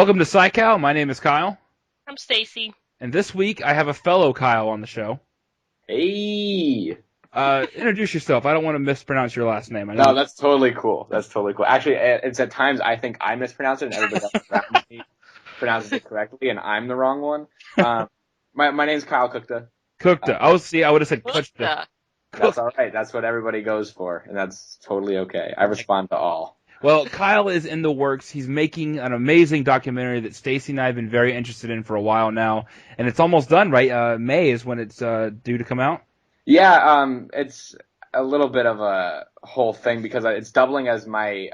Welcome to PSYCOW. My name is Kyle. I'm Stacy. And this week I have a fellow Kyle on the show. Hey. Introduce yourself. I don't want to mispronounce your last name. No, that's totally cool. That's totally cool. Actually, it's at times I think I mispronounce it and everybody else around me pronounces it correctly and I'm the wrong one. My name's Kyle Kuchta. Kuchta. I would have said Kuchta. That's all right. That's what everybody goes for, and that's totally okay. I respond to all. Well, Kyle is in the works. He's making an amazing documentary that Stacy and I have been very interested in for a while now, and it's almost done, right? May is when it's due to come out. Yeah, it's a little bit of a whole thing because it's doubling as my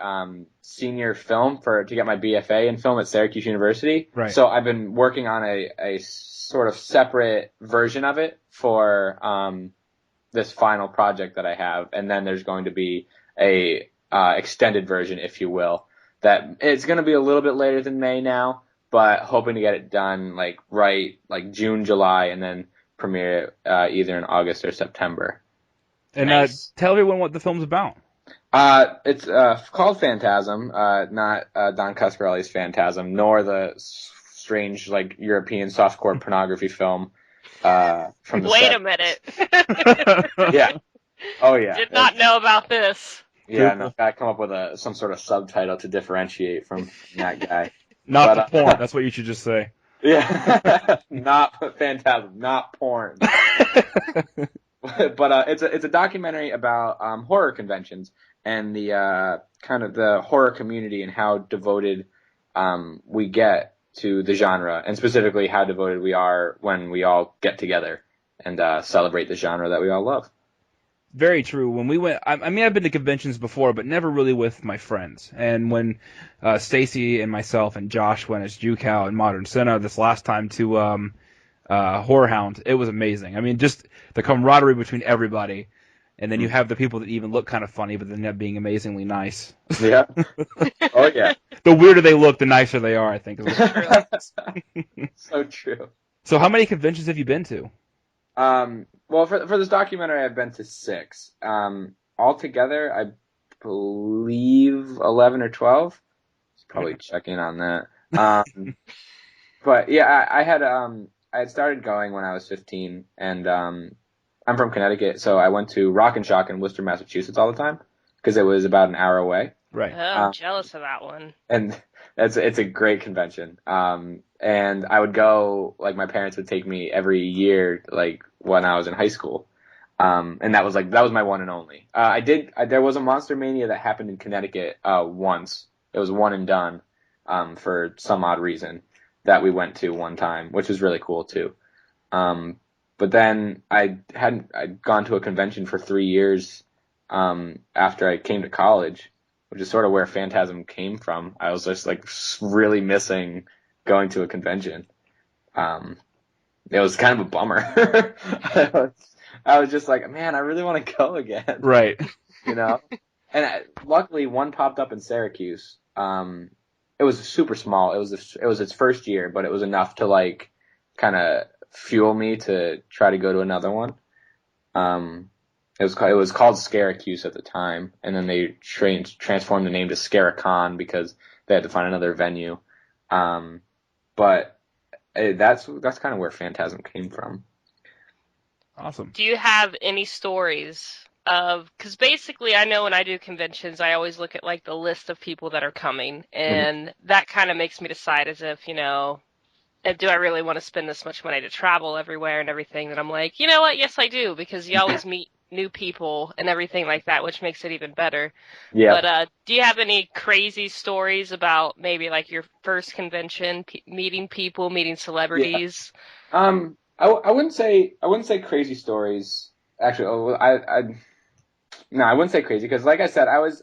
senior film to get my BFA in film at Syracuse University. Right. So I've been working on a sort of separate version of it for this final project that I have, and then there's going to be a extended version, if you will, that it's going to be a little bit later than May now, but hoping to get it done like June, July, and then premiere it either in August or September. And Nice. Tell everyone what the film's about. It's called Fantasm, not Don Coscarelli's Phantasm, nor the strange European softcore pornography film from the Wait 70s. a minute. Yeah. Oh yeah. Did not know about this. Yeah, no, gotta come up with some sort of subtitle to differentiate from that guy. Not But, the porn. That's what you should just say. Yeah, not Phantasm, not porn. But it's a documentary about horror conventions and the kind of the horror community and how devoted we get to the genre, and specifically how devoted we are when we all get together and celebrate the genre that we all love. Very true. When we went, I mean, I've been to conventions before, but never really with my friends. And when Stacy and myself and Josh went as JewCow and Modern Cinema this last time to HorrorHound, it was amazing. I mean, just the camaraderie between everybody, and then you have the people that even look kind of funny, but then end up being amazingly nice. Yeah. Oh yeah. The weirder they look, the nicer they are, I think. So true. So how many conventions have you been to? Well, for this documentary, I've been to 6. Altogether, I believe 11 or 12. Probably checking on that. But yeah, I had started going when I was 15, and I'm from Connecticut, so I went to Rock and Shock in Worcester, Massachusetts all the time because it was about an hour away. Right. Oh, I'm jealous of that one. And it's a great convention. And I would go, like, my parents would take me every year, like, when I was in high school. And that was my one and only. There was a Monster Mania that happened in Connecticut, once. It was one and done, for some odd reason that we went to one time, which was really cool too. But then I'd gone to a convention for 3 years, after I came to college, which is sort of where Phantasm came from. I was just like really missing going to a convention. It was kind of a bummer. I was just like, man, I really want to go again. Right. You know? And luckily one popped up in Syracuse. It was super small. It was its first year, but it was enough to like kind of fuel me to try to go to another one. It was called Syracuse at the time, and then they transformed the name to Scaricon because they had to find another venue. But that's kind of where Phantasm came from. Awesome. Do you have any stories because basically I know when I do conventions, I always look at like the list of people that are coming, and that kind of makes me decide as if, do I really want to spend this much money to travel everywhere and everything? That I'm like, you know what? Yes, I do, because you always meet new people and everything like that, which makes it even better. Yeah. But do you have any crazy stories about maybe like your first convention, meeting people, meeting celebrities? Yeah. I wouldn't say crazy stories. Actually, I wouldn't say crazy because, like I said, I was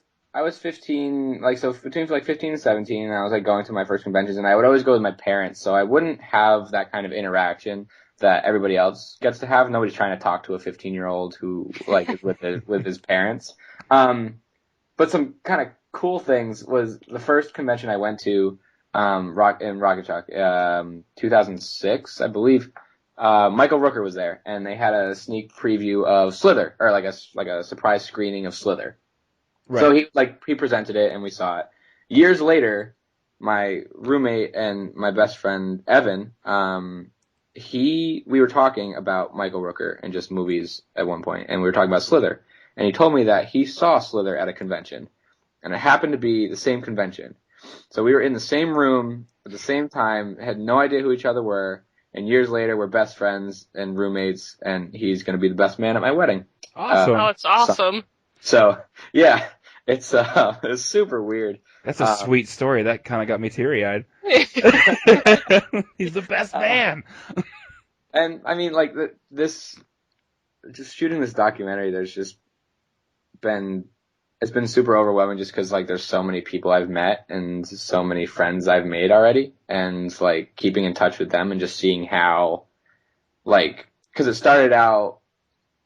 15, between 15 and 17, and I was like going to my first conventions, and I would always go with my parents, so I wouldn't have that kind of interaction that everybody else gets to have. Nobody's trying to talk to a 15-year-old who like is with his parents. But some kind of cool things was the first convention I went to, Rocket Shock, 2006, I believe. Michael Rooker was there, and they had a sneak preview of Slither, or like a surprise screening of Slither. Right. So he presented it, and we saw it. Years later, my roommate and my best friend Evan, we were talking about Michael Rooker and just movies at one point, and we were talking about Slither, and he told me that he saw Slither at a convention, and it happened to be the same convention. So we were in the same room at the same time, had no idea who each other were, and years later we're best friends and roommates, and he's going to be the best man at my wedding. Awesome. Oh, it's awesome. So yeah, it's super weird. That's a sweet story. That kind of got me teary-eyed. He's the best man. And I mean, like just shooting this documentary, it's been super overwhelming just because like there's so many people I've met and so many friends I've made already, and like keeping in touch with them and just seeing how, like, because it started out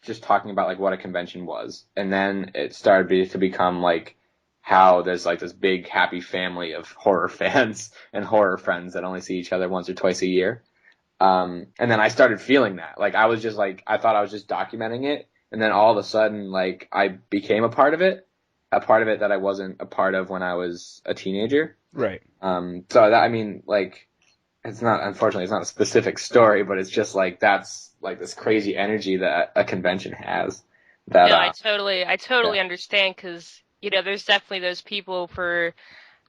just talking about like what a convention was, and then it started to become like how there's like this big happy family of horror fans and horror friends that only see each other once or twice a year. And then I started feeling that, like I was just like, I thought I was just documenting it, and then all of a sudden like I became a part of it that I wasn't a part of when I was a teenager. Right. So that, I mean, like, unfortunately it's not a specific story, but it's just like, that's like this crazy energy that a convention has. That, No, I totally understand, because, you know, there's definitely those people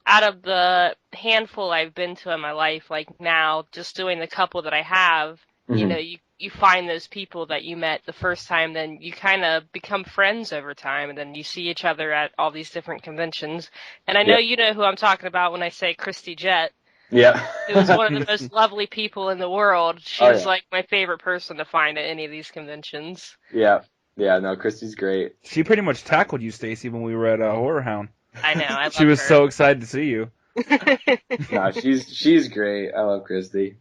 out of the handful I've been to in my life, like now, just doing the couple that I have, you know, you find those people that you met the first time, then you kind of become friends over time, and then you see each other at all these different conventions. And I know you know who I'm talking about when I say Christy Jett. Yeah. It was one of the most lovely people in the world. She was like my favorite person to find at any of these conventions. Yeah. Yeah, no, Christy's great. She pretty much tackled you, Stacy, when we were at HorrorHound. I know. She was so excited to see you. No, she's great. I love Christy.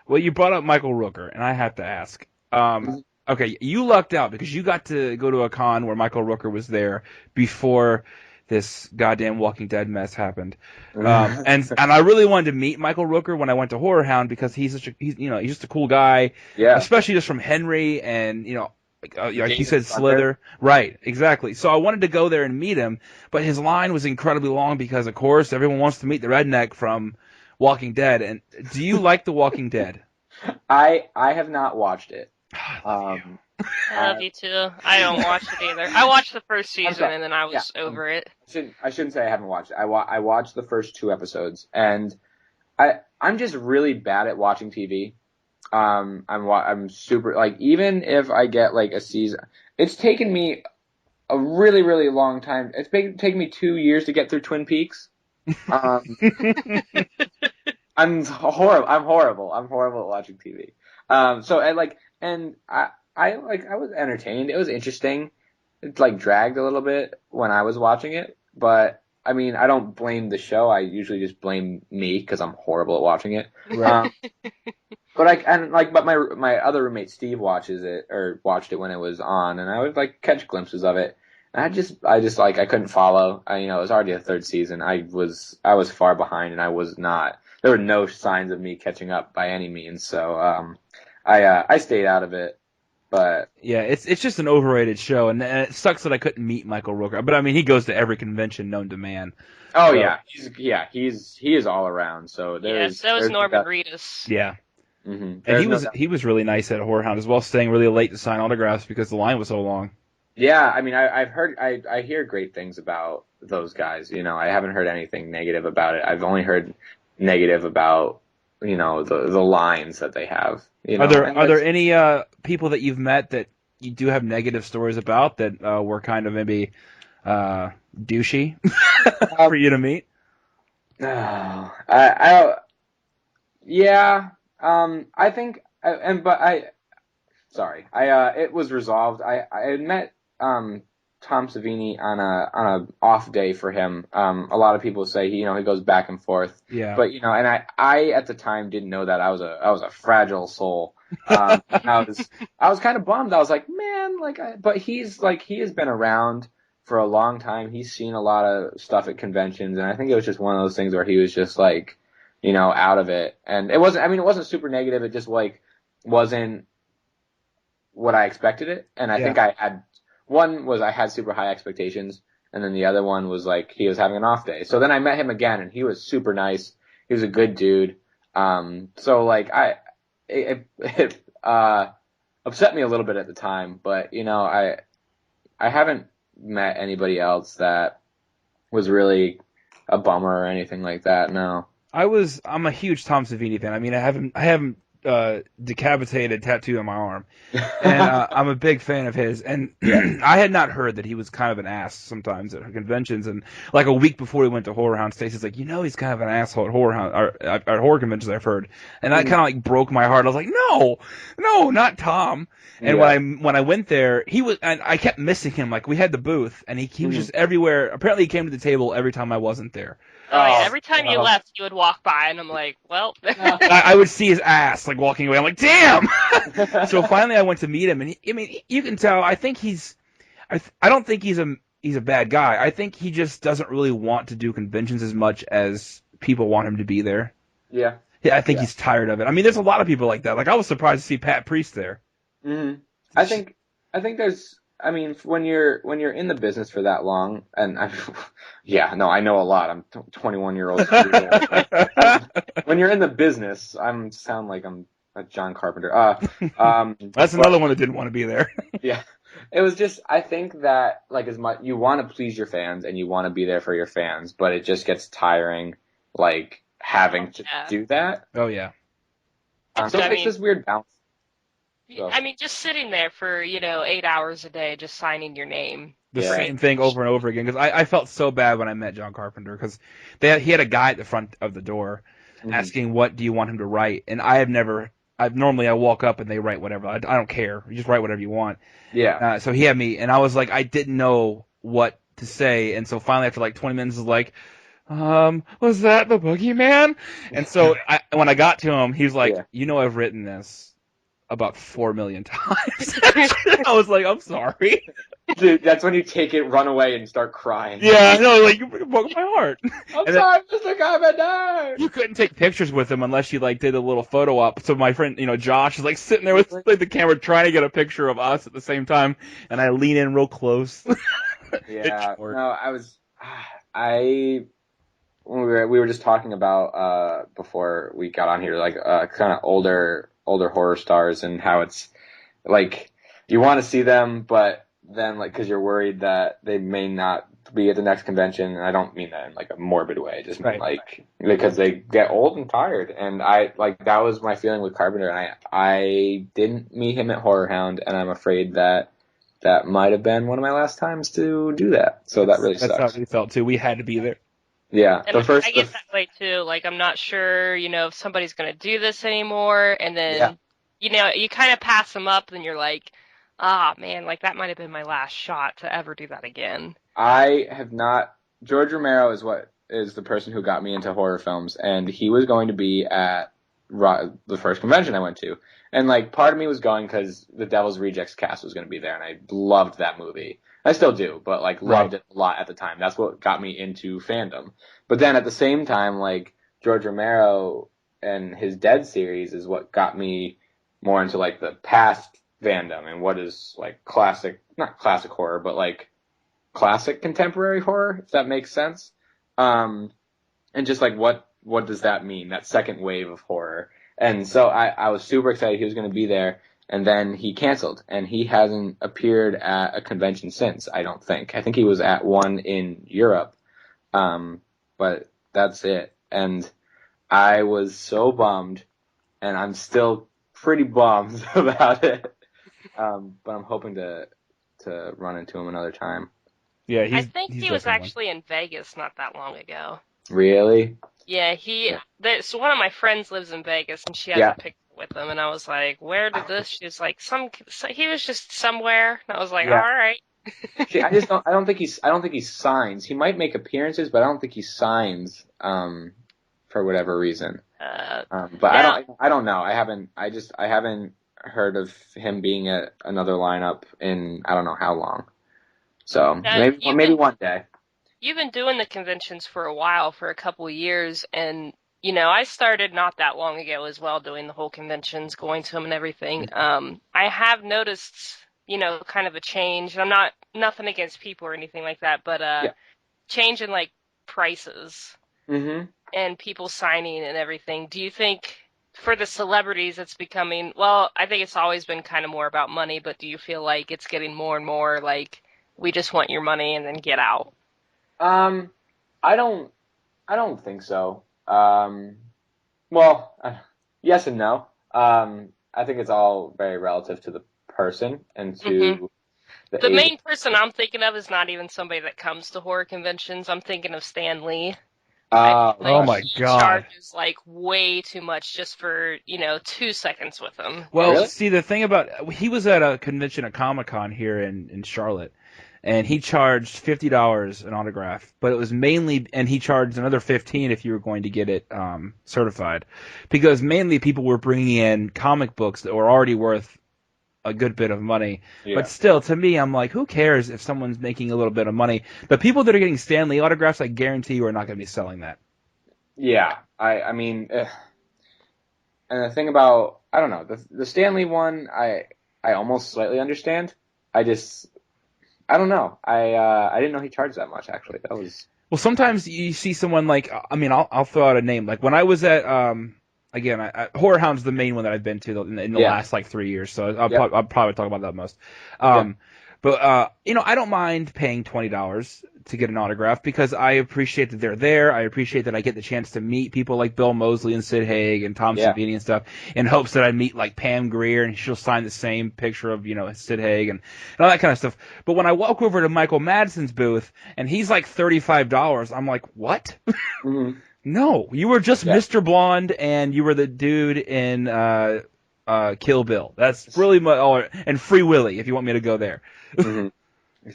Well, you brought up Michael Rooker, and I have to ask. Okay, you lucked out because you got to go to a con where Michael Rooker was there before this goddamn Walking Dead mess happened. And I really wanted to meet Michael Rooker when I went to HorrorHound because he's just a cool guy. Yeah. Especially just from Henry and, like he said, Slither. Right, exactly. So I wanted to go there and meet him, but his line was incredibly long because, of course, everyone wants to meet the redneck from Walking Dead. And do you like The Walking Dead? I have not watched it. I love you too. I don't watch it either. I watched the first season and then I was over it. I shouldn't say I haven't watched it. I watched the first 2 episodes, and I'm just really bad at watching TV. I'm super, like, even if I get like a season, it's taken me a really, really long time. It's taken me 2 years to get through Twin Peaks. I'm horrible at watching TV. I was entertained. It was interesting. It like dragged a little bit when I was watching it, but I mean, I don't blame the show. I usually just blame me because I'm horrible at watching it. Right. But my other roommate Steve watched it when it was on, and I would like catch glimpses of it. And I just like, I couldn't follow. It was already the 3rd season. I was far behind, and I was not. There were no signs of me catching up by any means. So I stayed out of it. But yeah, it's just an overrated show, and it sucks that I couldn't meet Michael Rooker. But I mean, he goes to every convention known to man. Oh, so. He is all around. So so is Norman Reedus. Yeah. Mm-hmm. And he was really nice at HorrorHound as well, staying really late to sign autographs because the line was so long. Yeah, I mean, I hear great things about those guys. I haven't heard anything negative about it. I've only heard negative about the lines that they have. Are there any people that you've met that you do have negative stories about that were kind of maybe douchey for you to meet? No, I think, it was resolved. I had met Tom Savini on a off day for him. A lot of people say he goes back and forth. Yeah. But and I at the time didn't know that I was a fragile soul. I was kind of bummed. I was like, man, but he has been around for a long time. He's seen a lot of stuff at conventions, and I think it was just one of those things where he was just like, out of it. And it wasn't super negative. It just like wasn't what I expected it. And I think I had super high expectations, and then the other one was like he was having an off day. So then I met him again, and he was super nice. He was a good dude. So like it upset me a little bit at the time, but I haven't met anybody else that was really a bummer or anything like that. No. I'm a huge Tom Savini fan. I mean, I haven't decapitated tattoo on my arm, and I'm a big fan of his. And I had not heard that he was kind of an ass sometimes at conventions. And like a week before we went to HorrorHound, Stacey's like, he's kind of an asshole at HorrorHound or at horror conventions. I've heard, and that kind of like broke my heart. I was like, no, not Tom. And when I went there, he was, and I kept missing him. Like we had the booth, and he was just everywhere. Apparently, he came to the table every time I wasn't there. Oh, yeah. Every time you left, you would walk by, and I'm like, well. I would see his ass, like, walking away. I'm like, damn! So finally I went to meet him, and you can tell, I think I don't think he's a bad guy. I think he just doesn't really want to do conventions as much as people want him to be there. Yeah. I think he's tired of it. I mean, there's a lot of people like that. Like, I was surprised to see Pat Priest there. Mm-hmm. I think there's, I mean, when you're in the business for that long, and I know a lot. I'm 21-year-old. When you're in the business, sound like I'm a John Carpenter. That's another one that didn't want to be there. Yeah, it was just, I think that like as much you want to please your fans and you want to be there for your fans, but it just gets tiring, like having to do that. Oh yeah. So it makes this weird balance. So. I mean, just sitting there for 8 hours a day, just signing your name. The same thing over and over again. Because I felt so bad when I met John Carpenter because he had a guy at the front of the door asking, "What do you want him to write?" And normally I walk up and they write whatever. I don't care. You just write whatever you want. Yeah. So he had me, and I was like, I didn't know what to say, and so finally after like 20 minutes, I was like, was that the Boogeyman? And so when I got to him, he was like, I've written this about 4 million times. I was like, I'm sorry. Dude, that's when you take it, run away, and start crying. Yeah, I know, like, you broke my heart. I'm sorry, Mr. Carpenter! You couldn't take pictures with him unless you, like, did a little photo op. So my friend, Josh is, like, sitting there with like, the camera trying to get a picture of us at the same time, and I lean in real close. Yeah, no, we were just talking about, before we got on here, like, kind of older horror stars and how it's like you want to see them, but then like because you're worried that they may not be at the next convention, and I don't mean that in like a morbid way, just mean like because they get old and tired, and I like that was my feeling with Carpenter, and I didn't meet him at HorrorHound, and I'm afraid that might have been one of my last times to do that, so that really sucks. That's how we felt too. We had to be there. Yeah, and I get that way too. Like, I'm not sure, if somebody's going to do this anymore, and then, you kind of pass them up, and you're like, man, like that might have been my last shot to ever do that again. I have not. George Romero is the person who got me into horror films, and he was going to be at the first convention I went to, and like part of me was going because the Devil's Rejects cast was going to be there, and I loved that movie. I still do, but like loved it a lot at the time. That's what got me into fandom. But then at the same time, like George Romero and his Dead series is what got me more into like the past fandom and what is like not classic horror, but like classic contemporary horror, if that makes sense. And just like what does that mean? That second wave of horror. And so I was super excited he was going to be there. And then he canceled, and he hasn't appeared at a convention since, I don't think. I think he was at one in Europe, but that's it. And I was so bummed, and I'm still pretty bummed about it. But I'm hoping to run into him another time. Yeah, I think he was actually in Vegas not that long ago. Really? Yeah, so one of my friends lives in Vegas, and she has a picture with him, and I was like, where did this? She was like, he was just somewhere, and I was like, all right. I don't think he signs. He might make appearances, but I don't think he signs, for whatever reason. But I don't know. I haven't heard of him being at another lineup in I don't know how long. So maybe one day. You've been doing the conventions for a while, for a couple of years, and I started not that long ago as well, doing the whole conventions, going to them and everything. I have noticed, kind of a change. I'm not nothing against people or anything like that, but Yeah. change in like prices Mm-hmm. and people signing and everything. Do you think for the celebrities it's becoming, well, I think it's always been kind of more about money, but do you feel like it's getting more and more like we just want your money and then get out? I don't think so. Well, yes and no. I think it's all very relative to the person and Mm-hmm. to the The age. main person I'm thinking of is not even somebody that comes to horror conventions. I'm thinking of Stan Lee. I feel Oh like my he God. charges like way too much just for, 2 seconds with him. Well, Really? see, the thing about he was at a convention at Comic-Con here in Charlotte, and he charged $50 an autograph, but it was mainly, and he charged another 15 if you were going to get it certified, because mainly people were bringing in comic books that were already worth a good bit of money. Yeah. But still, to me, I'm like, who cares if someone's making a little bit of money? The people that are getting Stan Lee autographs, I guarantee you, are not going to be selling that. Yeah. I mean, and the thing about, I don't know, the Stanley one, I almost slightly understand. I don't know. I didn't know he charged that much, actually. That was, Well, sometimes you see someone like, I mean, I'll throw out a name. Like when I was at, again, HorrorHound's the main one that I've been to in the Yeah. last like 3 years, so I'll, Yep. I'll probably talk about that most. Yep. But I don't mind paying $20 to get an autograph because I appreciate that they're there. I appreciate that I get the chance to meet people like Bill Moseley and Sid Haig and Tom Yeah. Savini and stuff, in hopes that I meet like Pam Grier and she'll sign the same picture of Sid Haig and all that kind of stuff. But when I walk over to Michael Madsen's booth and he's like $35, I'm like, what? Mm-hmm. No, you were just Yeah. Mr. Blonde and you were the dude in Kill Bill. That's really and Free Willy if you want me to go there. Mm-hmm.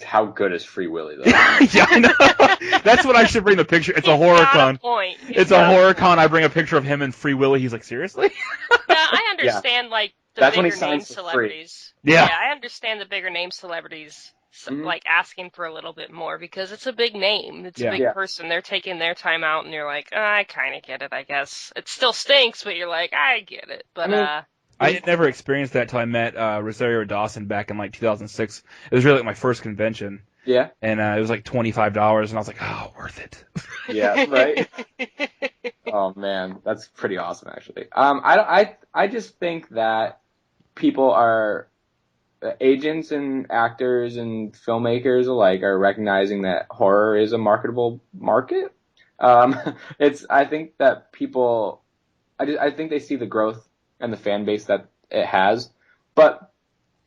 How good is Free Willy, though? Yeah, I know. That's what I should bring the picture. It's a horror con. It's a horror con. I bring a picture of him and Free Willy. He's like, seriously? Yeah, I understand like the That's when he bigger name signs for free. celebrities. Yeah. I understand the bigger name celebrities Mhm. like asking for a little bit more because it's a big name. It's Yeah. a big Yeah. person. They're taking their time out and you're like, I kind of get it, I guess. It still stinks, but you're like, I get it. But I mean, I had never experienced that until I met Rosario Dawson back in like 2006. It was really like my first convention. Yeah. And it was like $25, and I was like, oh, worth it. Yeah. Right. Oh man, that's pretty awesome, actually. I just think that people are agents and actors and filmmakers alike are recognizing that horror is a marketable market. I think that people, I think they see the growth and the fan base that it has, but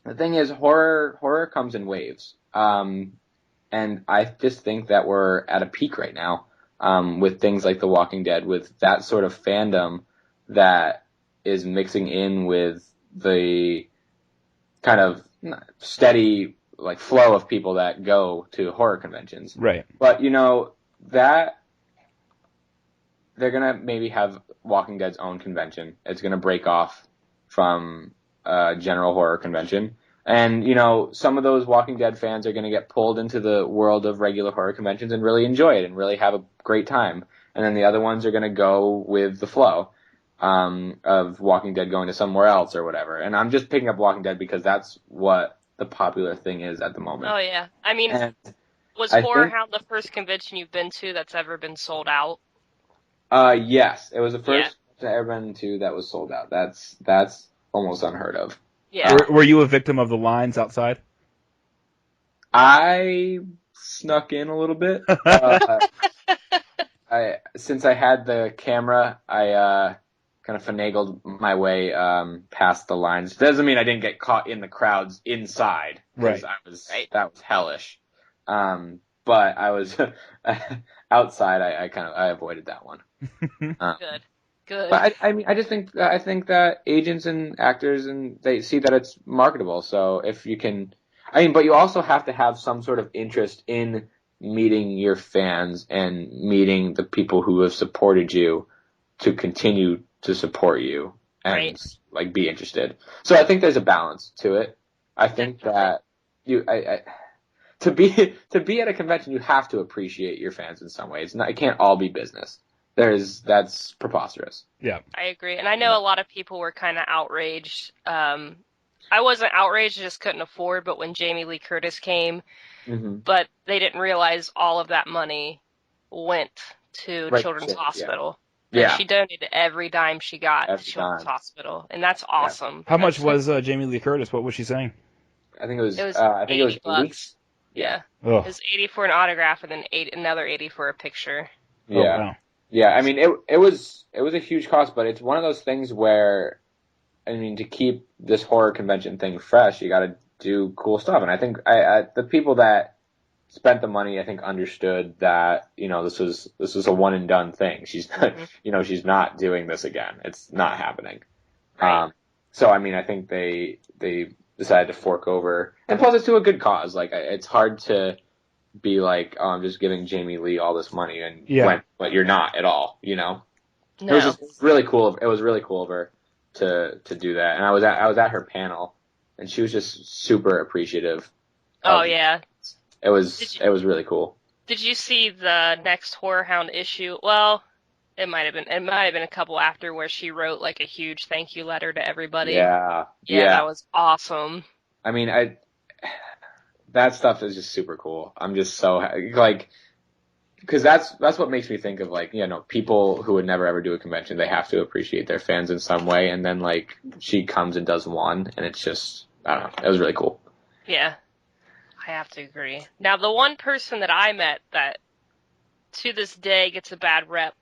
the thing is, horror comes in waves. And I just think that we're at a peak right now, with things like The Walking Dead, with that sort of fandom that is mixing in with the kind of steady like flow of people that go to horror conventions. Right. But that they're gonna maybe have Walking Dead's own convention. It's gonna break off from a general horror convention. And, some of those Walking Dead fans are going to get pulled into the world of regular horror conventions and really enjoy it and really have a great time. And then the other ones are going to go with the flow of Walking Dead going to somewhere else or whatever. And I'm just picking up Walking Dead because that's what the popular thing is at the moment. Oh, yeah. I mean, was I HorrorHound the first convention you've been to that's ever been sold out? Yes, it was the first I've ever been to that was sold out. That's almost unheard of. Yeah. Were you a victim of the lines outside? I snuck in a little bit. Since I had the camera, I kind of finagled my way past the lines. Doesn't mean I didn't get caught in the crowds inside. Right. That was hellish. But I was outside. I avoided that one. Good. But I just think that agents and actors and they see that it's marketable. So if you can, but you also have to have some sort of interest in meeting your fans and meeting the people who have supported you to continue to support you and like be interested. So I think there's a balance to it. I think that to be at a convention, you have to appreciate your fans in some way. It can't all be business. That's preposterous. Yeah. I agree. And I know a lot of people were kind of outraged I wasn't outraged, I just couldn't afford. But when Jamie Lee Curtis came, Mm-hmm. but they didn't realize all of that money went to Right. Children's Hospital. Yeah. And she donated every dime she got Every to Children's dime. Hospital, and that's awesome. How much was Jamie Lee Curtis? What was she saying? I think it was. It was I think it was $80. 80. Yeah. Ugh. It was 80 for an autograph, and then another 80 for a picture. Yeah. Oh, wow. Yeah. I mean, it was a huge cost, but it's one of those things where, I mean, to keep this horror convention thing fresh, you got to do cool stuff. And I think the people that spent the money, I think, understood that, you know, this was a one and done thing. She's not, you know, she's not doing this again. It's not happening. Right. So I mean, I think they decided to fork over, and plus it's to a good cause. Like, it's hard to be like, oh, I'm just giving Jamie Lee all this money, and but you're not at all, you know. No. It was really cool. It was really cool of her to do that, and I was at her panel, and she was just super appreciative. Oh yeah. It was really cool. Did you see the next HorrorHound issue? Well, it might have been a couple after, where she wrote like a huge thank you letter to everybody. Yeah. That was awesome. I mean, that stuff is just super cool. I'm just so like, because that's what makes me think of, like, you know, people who would never ever do a convention. They have to appreciate their fans in some way, and then like she comes and does one, and it's just, I don't know, it was really cool. Yeah, I have to agree. Now, the one person that I met that to this day gets a bad rep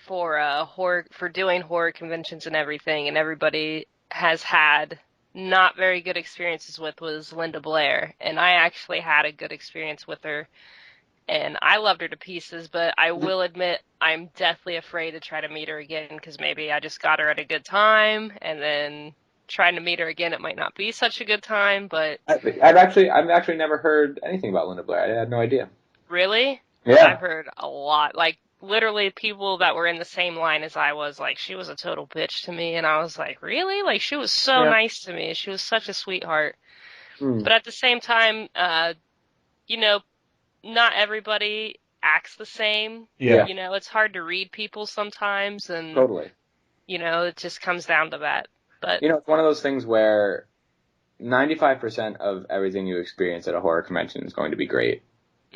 for doing horror conventions and everything, and everybody has had not very good experiences with, was Linda Blair. And I actually had a good experience with her, and I loved her to pieces, but I will admit I'm deathly afraid to try to meet her again, because maybe I just got her at a good time, and then trying to meet her again, it might not be such a good time. But I've actually never heard anything about Linda Blair. I had no idea. Really? Yeah. I've heard a lot. Like, literally people that were in the same line as I was, like, she was a total bitch to me, and I was like, really? Like, she was so nice to me. She was such a sweetheart. But at the same time, you know, not everybody acts the same. Yeah. You know, it's hard to read people sometimes, and Totally. you know, it just comes down to that. But you know, it's one of those things where 95% of everything you experience at a horror convention is going to be great,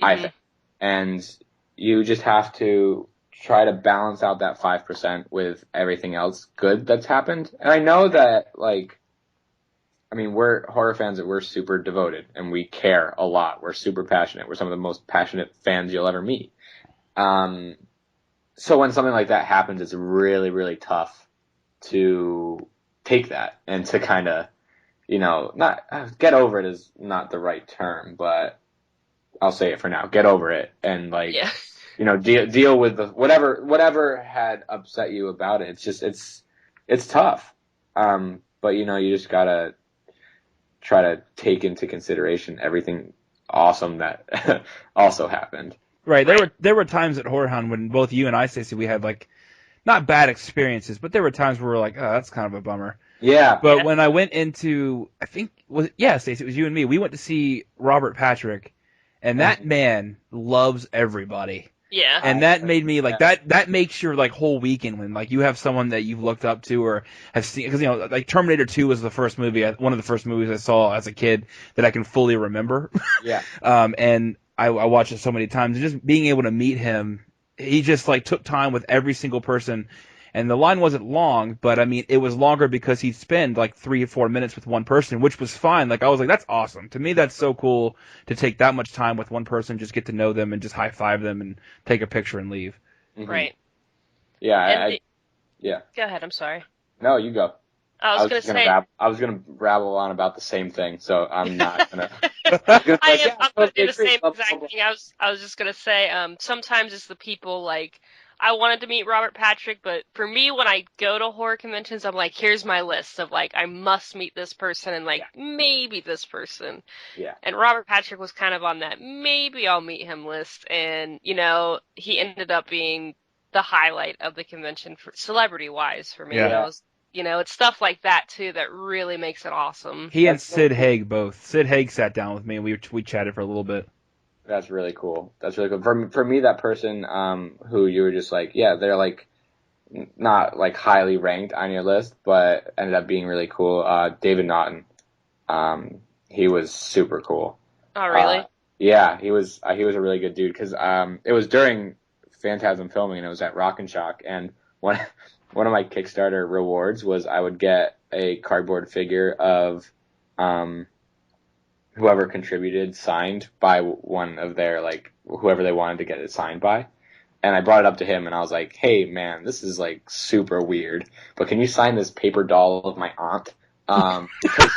I think. And you just have to try to balance out that 5% with everything else good that's happened. And I know that, like, I mean, we're horror fans, that we're super devoted and we care a lot. We're super passionate. We're some of the most passionate fans you'll ever meet. So when something like that happens, it's really, really tough to take that and to kind of, you know, not get over it is not the right term, but I'll say it for now. Get over it and, like, you know, deal with the whatever had upset you about it. It's just it's tough. But you know, you just gotta try to take into consideration everything awesome that also happened. Right. There were times at HorrorHound when both you and I, Stacey, we had, like, not bad experiences, but there were times where we were like, oh, that's kind of a bummer. Yeah. But when I went into, I think, Stacey, it was you and me. We went to see Robert Patrick, and that man loves everybody. Yeah. And that made me, like, that makes your, like, whole weekend when, like, you have someone that you've looked up to or have seen, because, you know, like, Terminator 2 was the first movie, one of the first movies I saw as a kid that I can fully remember. Yeah. And I watched it so many times, and just being able to meet him, he just, like, took time with every single person. And the line wasn't long, but I mean, it was longer because he'd spend like 3 or 4 minutes with one person, which was fine. Like, I was like, that's awesome. To me, that's so cool to take that much time with one person, just get to know them and just high five them and take a picture and leave. Mm-hmm. Right. Yeah. Go ahead. I'm sorry. No, you go. I was gonna rabble on about the same thing, so I'm not gonna. I'm gonna do the same exact thing. I was just gonna say, sometimes it's the people, like, I wanted to meet Robert Patrick, but for me, when I go to horror conventions, I'm like, here's my list of, like, I must meet this person and, like, maybe this person. Yeah. And Robert Patrick was kind of on that maybe I'll meet him list, and, you know, he ended up being the highlight of the convention for celebrity-wise for me. Yeah. You know, it's stuff like that, too, that really makes it awesome. He and Sid Haig both. Sid Haig sat down with me, and we chatted for a little bit. That's really cool. For me, that person who you were just like, yeah, they're, like, not, like, highly ranked on your list, but ended up being really cool. David Naughton. He was super cool. Oh, really? Yeah, he was a really good dude because it was during Phantasm filming and it was at Rock and Shock, and one one of my Kickstarter rewards was I would get a cardboard figure of whoever contributed signed by one of their like whoever they wanted to get it signed by. And I brought it up to him and I was like, "Hey man, this is like super weird, but can you sign this paper doll of my aunt?" Because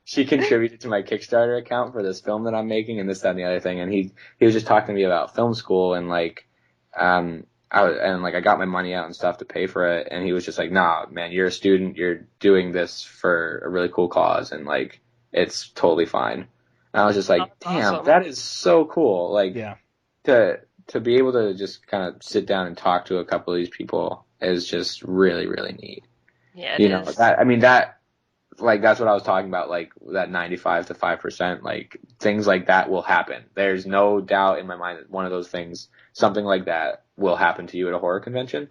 she contributed to my Kickstarter account for this film that I'm making and this, that, and the other thing. And he was just talking to me about film school and like, I got my money out and stuff to pay for it. And he was just like, "Nah, man, you're a student. You're doing this for a really cool cause. And like, it's totally fine." And I was just like, That's "Damn, awesome. that is so cool." Like, Yeah. to be able to just kind of sit down and talk to a couple of these people is just really, really neat. Yeah, it You know, is. that's what I was talking about, like that 95 to 5%, like things like that will happen. There's no doubt in my mind that one of those things, something like that will happen to you at a horror convention.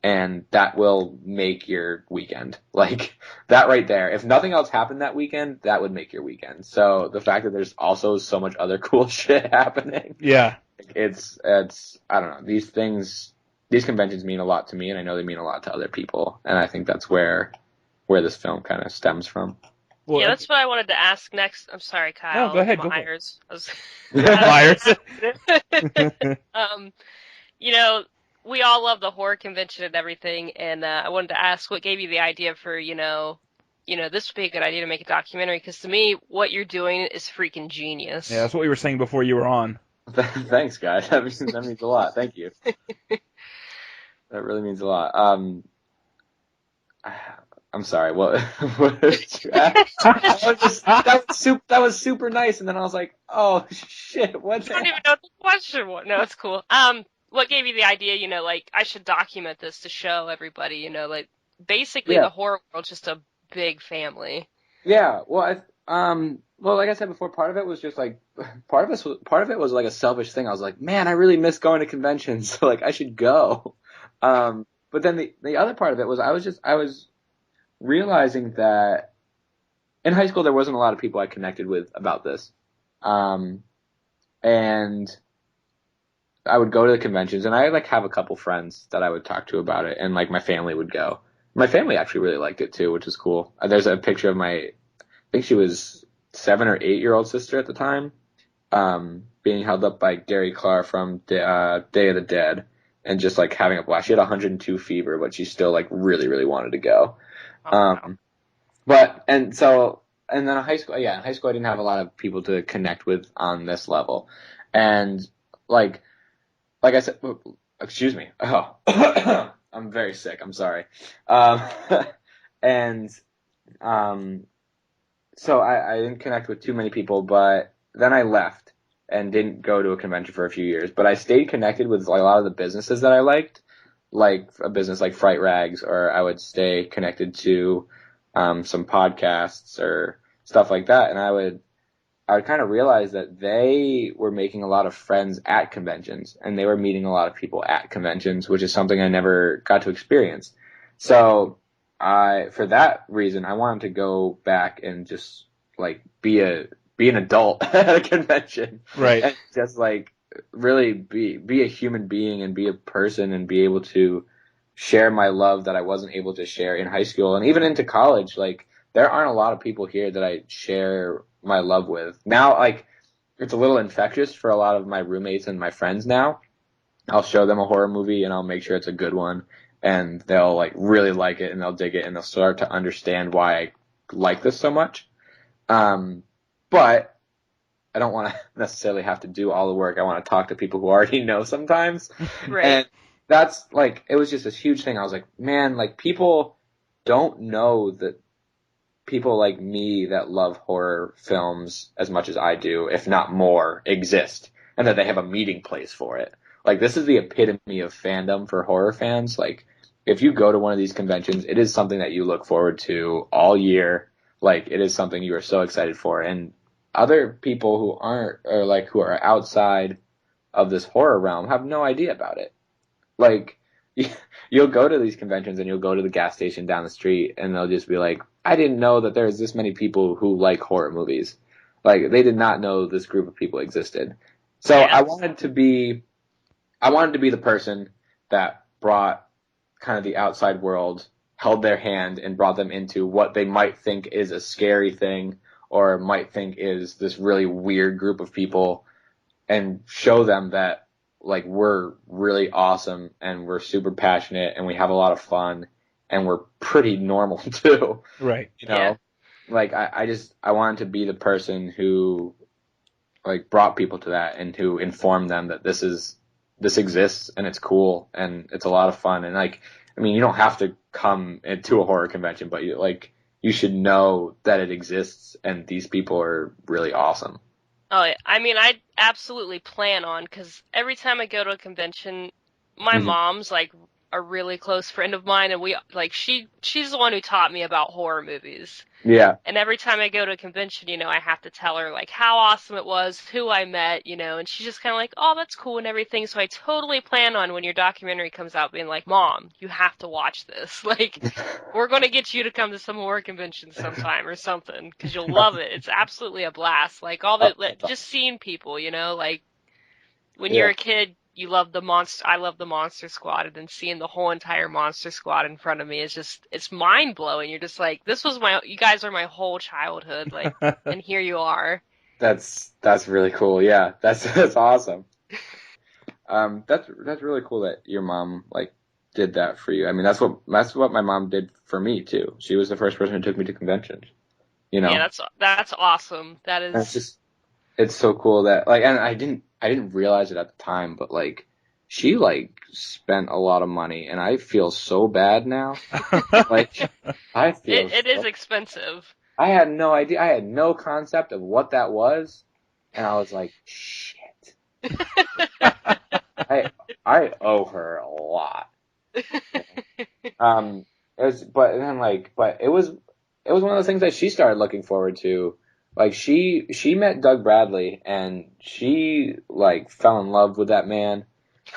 And that will make your weekend. Like that right there. If nothing else happened that weekend, that would make your weekend. So the fact that there's also so much other cool shit happening. Yeah. It's I don't know. These conventions mean a lot to me, and I know they mean a lot to other people. And I think that's where this film kind of stems from. Well, Yeah, that's what I wanted to ask next. I'm sorry, Kyle. No, go ahead, go for it. Myers. I was- Myers. You know, we all love the horror convention and everything, and I wanted to ask what gave you the idea for, this would be a good idea to make a documentary, because to me, what you're doing is freaking genius. Yeah, that's what we were saying before you were on. Thanks, guys. That means a lot. Thank you. That really means a lot. I'm sorry. What did you ask? that was super nice, and then I was like, "Oh shit, what?" I don't even know what the question was. No, it's cool. What gave you the idea? Like I should document this to show everybody. Like basically the horror world's just a big family. Yeah. Well, like I said before, part of it was just like part of it was like a selfish thing. I was like, man, I really miss going to conventions, so like I should go. But then the other part of it was I was realizing that in high school there wasn't a lot of people I connected with about this, and I would go to the conventions and I like have a couple friends that I would talk to about it, and like my family would go. My family actually really liked it too, which is cool. There's a picture of I think she was 7 or 8-year-old sister at the time, being held up by Gary Clark from Day of the Dead, and just like having a blast. She had 102 fever, but she still like really, really wanted to go. And then in high school I didn't have a lot of people to connect with on this level, and like I said, excuse me. Oh, I'm very sick. I'm sorry. So I didn't connect with too many people, but then I left and didn't go to a convention for a few years. But I stayed connected with like a lot of the businesses that I liked, like a business like Fright Rags, or I would stay connected to some podcasts or stuff like that. And I would kind of realize that they were making a lot of friends at conventions, and they were meeting a lot of people at conventions, which is something I never got to experience. So for that reason, I wanted to go back and just like be an adult at a convention, Right? And just like really be a human being and be a person and be able to share my love that I wasn't able to share in high school and even into college. Like there aren't a lot of people here that I share my love with now. Like it's a little infectious for a lot of my roommates and my friends now. I'll show them a horror movie and I'll make sure it's a good one, and they'll like really like it and they'll dig it and they'll start to understand why I like this so much. But I don't want to necessarily have to do all the work. I want to talk to people who already know sometimes. Right. And that's like, it was just this huge thing. I was like, man, like people don't know that people like me that love horror films as much as I do, if not more, exist, and that they have a meeting place for it. Like this is the epitome of fandom for horror fans. Like if you go to one of these conventions, it is something that you look forward to all year. Like it is something you are so excited for. And other people who aren't, or like who are outside of this horror realm have no idea about it. Like you'll go to these conventions and you'll go to the gas station down the street and they'll just be like, I didn't know that there's this many people who like horror movies. Like they did not know this group of people existed. So Yes. I wanted to be the person that brought kind of the outside world, held their hand and brought them into what they might think is a scary thing or might think is this really weird group of people, and show them that like we're really awesome and we're super passionate and we have a lot of fun and we're pretty normal too. Right. You know, like I wanted to be the person who like brought people to that and who informed them that this exists and it's cool and it's a lot of fun. And like, I mean, you don't have to come to a horror convention, but you should know that it exists and these people are really awesome. Oh, yeah. I mean, I absolutely plan on, because every time I go to a convention, my mom's like a really close friend of mine, and she's the one who taught me about horror movies. Yeah. And every time I go to a convention, I have to tell her like how awesome it was, who I met, and she's just kind of like, oh, that's cool and everything. So I totally plan on when your documentary comes out being like, Mom, you have to watch this. Like, we're going to get you to come to some horror conventions sometime or something, because you'll love it. It's absolutely a blast. Like just seeing people, like when you're a kid, you love the monster. I love the Monster Squad, and then seeing the whole entire Monster Squad in front of me it's mind blowing. You're just like, you guys are my whole childhood, like, and here you are. That's really cool. Yeah, that's awesome. That's really cool that your mom like did that for you. I mean, that's what my mom did for me too. She was the first person who took me to conventions. Yeah, that's awesome. That is. That's just, it's so cool that like, and I didn't realize it at the time, but like, she like spent a lot of money, and I feel so bad now. Like, I feel it is expensive. I had no idea. I had no concept of what that was, and I was like, shit. I owe her a lot. But it was one of those things that she started looking forward to. Like she met Doug Bradley and she like fell in love with that man.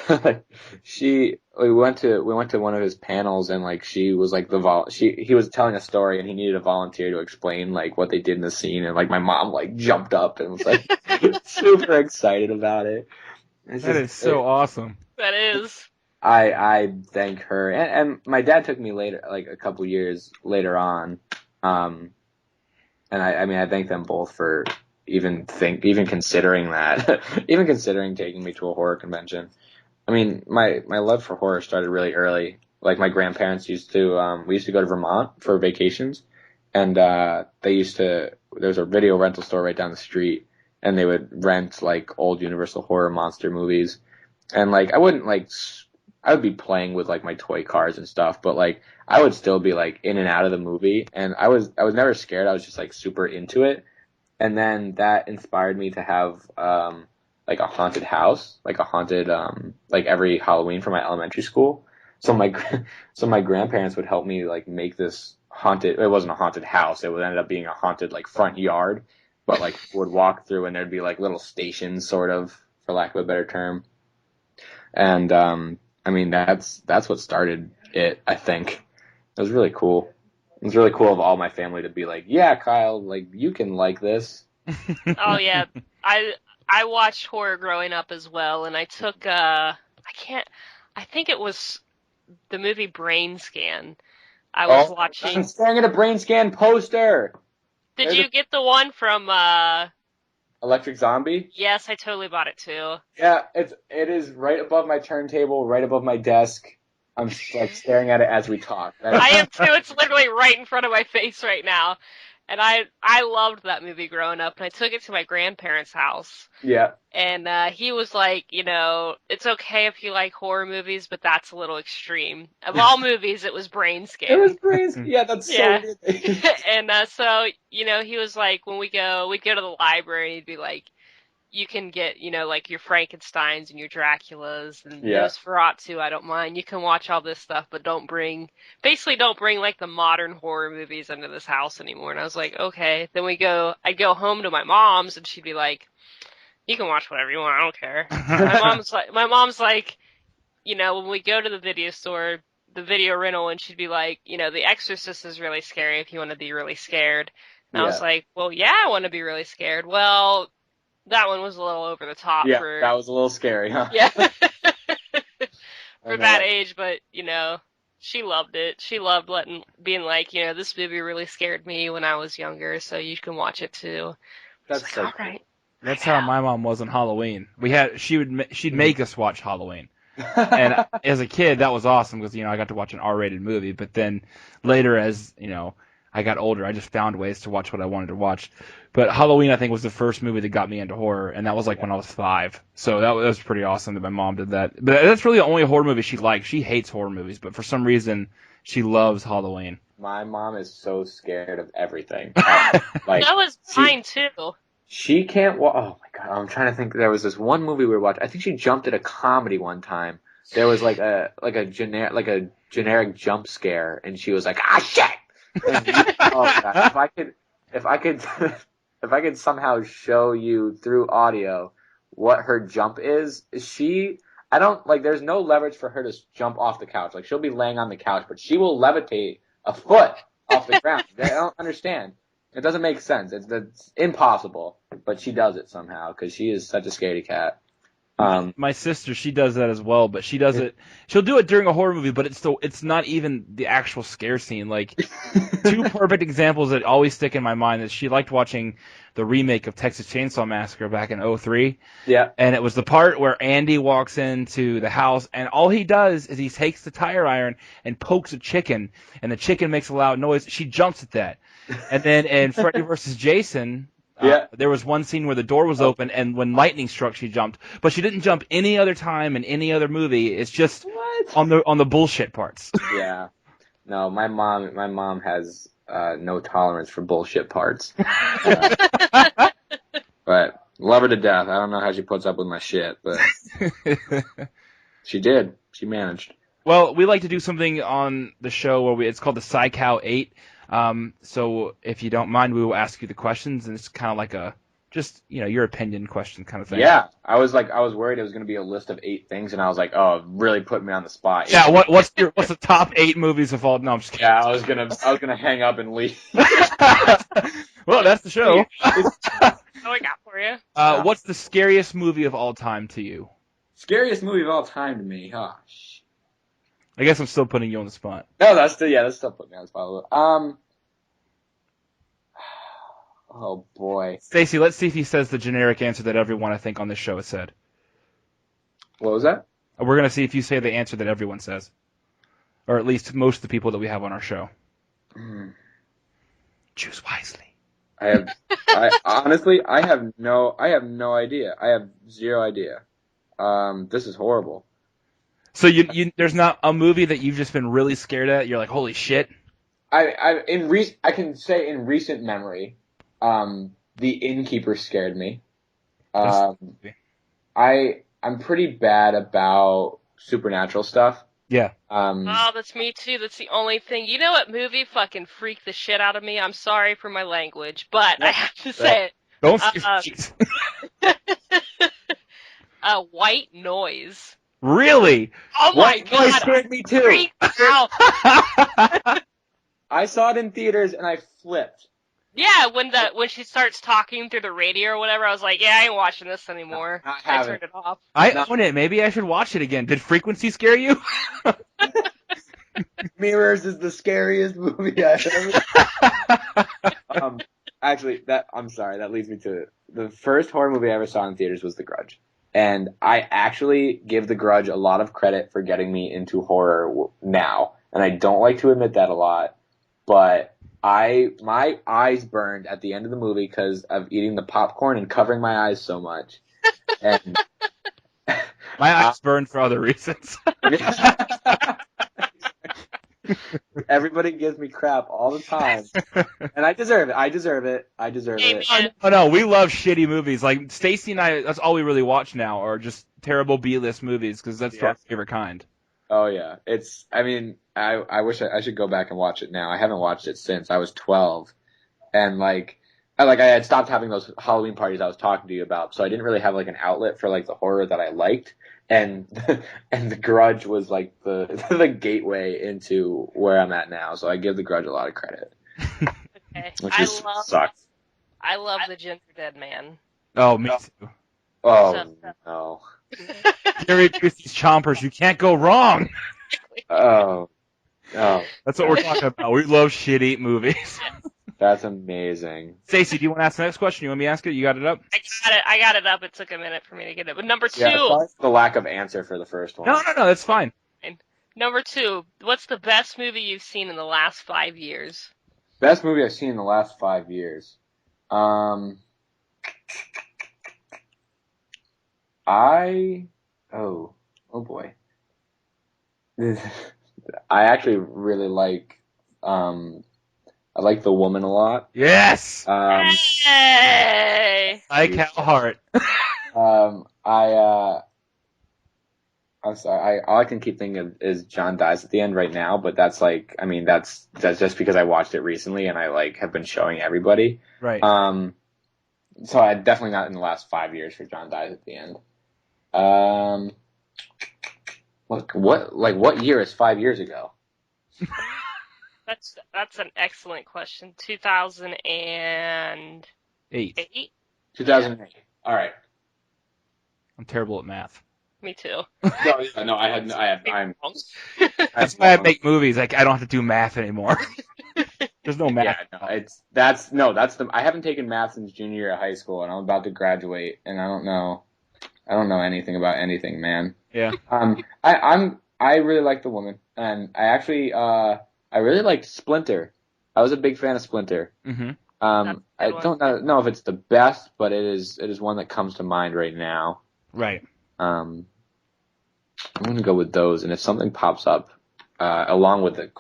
We went to one of his panels and like she was like he was telling a story and he needed a volunteer to explain like what they did in the scene, and like my mom like jumped up and was like super excited about it. That is so awesome. That is. I thank her, and my dad took me later, like a couple years later on, and I mean I thank them both for even considering that, even considering taking me to a horror convention. I mean my love for horror started really early. Like my grandparents we used to go to Vermont for vacations, and there was a video rental store right down the street, and they would rent like old Universal horror monster movies, and like I would be playing with like my toy cars and stuff, but like I would still be like in and out of the movie, and I was never scared. I was just like super into it, and then that inspired me to have like a haunted house, like a haunted like every Halloween for my elementary school. So my grandparents would help me like make this haunted. It wasn't a haunted house. It would end up being a haunted like front yard, but like would walk through and there'd be like little stations, sort of, for lack of a better term, and I mean, that's what started it, I think. It was really cool. It was really cool of all my family to be like, yeah, Kyle, like, you can like this. Oh, yeah. I watched horror growing up as well, and I took, I think it was the movie Brain Scan. I was watching. I'm staring at a Brain Scan poster! Did you get the one from, Electric Zombie? Yes, I totally bought it too. Yeah, it is right above my turntable, right above my desk. I'm like staring at it as we talk. I am too. It's literally right in front of my face right now. And I loved that movie growing up, and I took it to my grandparents' house. Yeah. And he was like, it's okay if you like horror movies, but that's a little extreme. Of all movies, it was Brain Scan. It was Brain Scan. Yeah, that's so weird. And so, he was like, when we'd go to the library, he'd be like, you can get, like your Frankensteins and your Draculas and Nosferatu, I don't mind. You can watch all this stuff, but don't bring like the modern horror movies into this house anymore. And I was like, okay. Then I'd go home to my mom's and she'd be like, you can watch whatever you want, I don't care. My mom's like, when we go to the video store, the video rental, and she'd be like, The Exorcist is really scary if you want to be really scared. And I was like, well, yeah, I want to be really scared. Well, that one was a little over the top for... that was a little scary, huh? Yeah. For that age, but, she loved it. She loved being like, this movie really scared me when I was younger, so you can watch it too. That's like, so all right. That's how my mom was on Halloween. She'd make us watch Halloween. And as a kid, that was awesome because, I got to watch an R-rated movie. But then later, as, I got older, I just found ways to watch what I wanted to watch. But Halloween, I think, was the first movie that got me into horror, and that was when I was 5. So that was pretty awesome that my mom did that. But that's really the only horror movie she likes. She hates horror movies, but for some reason, she loves Halloween. My mom is so scared of everything. That was mine, too. She can't oh my god, I'm trying to think. There was this one movie we were watching. I think she jumped at a comedy one time. There was a generic jump scare, and she was like, "Ah, shit!" And, oh god, if I could somehow show you through audio what her jump is, there's no leverage for her to jump off the couch. Like, she'll be laying on the couch, but she will levitate a foot off the ground. I don't understand. It doesn't make sense. It's impossible, but she does it somehow because she is such a scaredy cat. My sister, she does that as well, but she does it. She'll do it during a horror movie, but it's not even the actual scare scene. Like, two perfect examples that always stick in my mind is she liked watching the remake of Texas Chainsaw Massacre back in 2003. Yeah. And it was the part where Andy walks into the house, and all he does is he takes the tire iron and pokes a chicken, and the chicken makes a loud noise. She jumps at that. And then in Freddy vs. Jason... there was one scene where the door was open, and when lightning struck, she jumped. But she didn't jump any other time in any other movie. It's just on the bullshit parts. Yeah. No, my mom has no tolerance for bullshit parts. But love her to death. I don't know how she puts up with my shit, but she did. She managed. Well, we like to do something on the show where it's called the PSYCOW 8. So if you don't mind, we will ask you the questions, and it's kind of like your opinion question kind of thing. Yeah, I was worried it was going to be a list of 8 things, and I was like, oh, really put me on the spot. Yeah, what's the top 8 movies of all? No, I'm just kidding. Yeah, I was gonna hang up and leave. Well, that's the show. What I got for you. What's the scariest movie of all time to you? Scariest movie of all time to me, huh? I guess I'm still putting you on the spot. No, that's still putting me on the spot. Oh boy. Stacy, let's see if he says the generic answer that everyone I think on this show has said. What was that? We're gonna see if you say the answer that everyone says, or at least most of the people that we have on our show. Choose wisely. Honestly, I have no idea. I have zero idea. This is horrible. So you there's not a movie that you've just been really scared at? You're like, holy shit. I can say in recent memory, The Innkeeper scared me. I'm pretty bad about supernatural stuff. Yeah. Oh, that's me too. That's the only thing. You know what movie fucking freaked the shit out of me? I'm sorry for my language, but I have to say it. Don't say White Noise. Really? Oh my God! God! Scared me too. Freaked out. I saw it in theaters and I flipped. Yeah, when she starts talking through the radio or whatever, I was like, yeah, I ain't watching this anymore. I turned it off. I own it. Maybe I should watch it again. Did Frequency scare you? Mirrors is the scariest movie I've ever. Actually, I'm sorry. That leads me to the first horror movie I ever saw in theaters was The Grudge. And I actually give The Grudge a lot of credit for getting me into horror now. And I don't like to admit that a lot, but my eyes burned at the end of the movie because of eating the popcorn and covering my eyes so much. And my eyes burned for other reasons. Everybody gives me crap all the time, and I deserve it. Oh no, we love shitty movies. Like Stacy and I, that's all we really watch now, are just terrible B-list movies because that's our favorite kind. Oh yeah, I wish I should go back and watch it now. I haven't watched it since I was 12, and like I had stopped having those Halloween parties I was talking to you about, so I didn't really have like an outlet for like the horror that I liked, and and The Grudge was like the the gateway into where I'm at now. So I give The Grudge a lot of credit, Okay. which just sucks. I love the Ginger Dead Man. Oh, me too. Oh no. Gary Busey's Chompers, you can't go wrong. Oh. That's what we're talking about. We love shit eat movies. That's amazing. Stacey, do you want to ask the next question? You want me to ask it? You got it up? I got it up. It took a minute for me to get it. But number 2. Yeah, sorry for the lack of answer for the first one. No, that's fine. Number 2. What's the best movie you've seen in the last 5 years? Best movie I've seen in the last 5 years. Oh boy. I actually really like, I like The Woman a lot. Yes! Hey! Cal Hart. I'm sorry. All I can keep thinking of is John dies at the end right now, but that's like, I mean, that's just because I watched it recently and I like have been showing everybody. Right. So I definitely not in the last 5 years for John dies at the end. What year is 5 years ago? That's an excellent question. 2008. 8. 2008. All right. I'm terrible at math. Me too. I'm. That's why I make movies. Like I don't have to do math anymore. There's no math. Yeah, I haven't taken math since junior year of high school, and I'm about to graduate, and I don't know anything about anything, man. Yeah. I really like The Woman, and I actually I really liked Splinter. I was a big fan of Splinter. Mm-hmm. I don't know if it's the best, but it is one that comes to mind right now. Right. I'm gonna go with those, and if something pops up along with the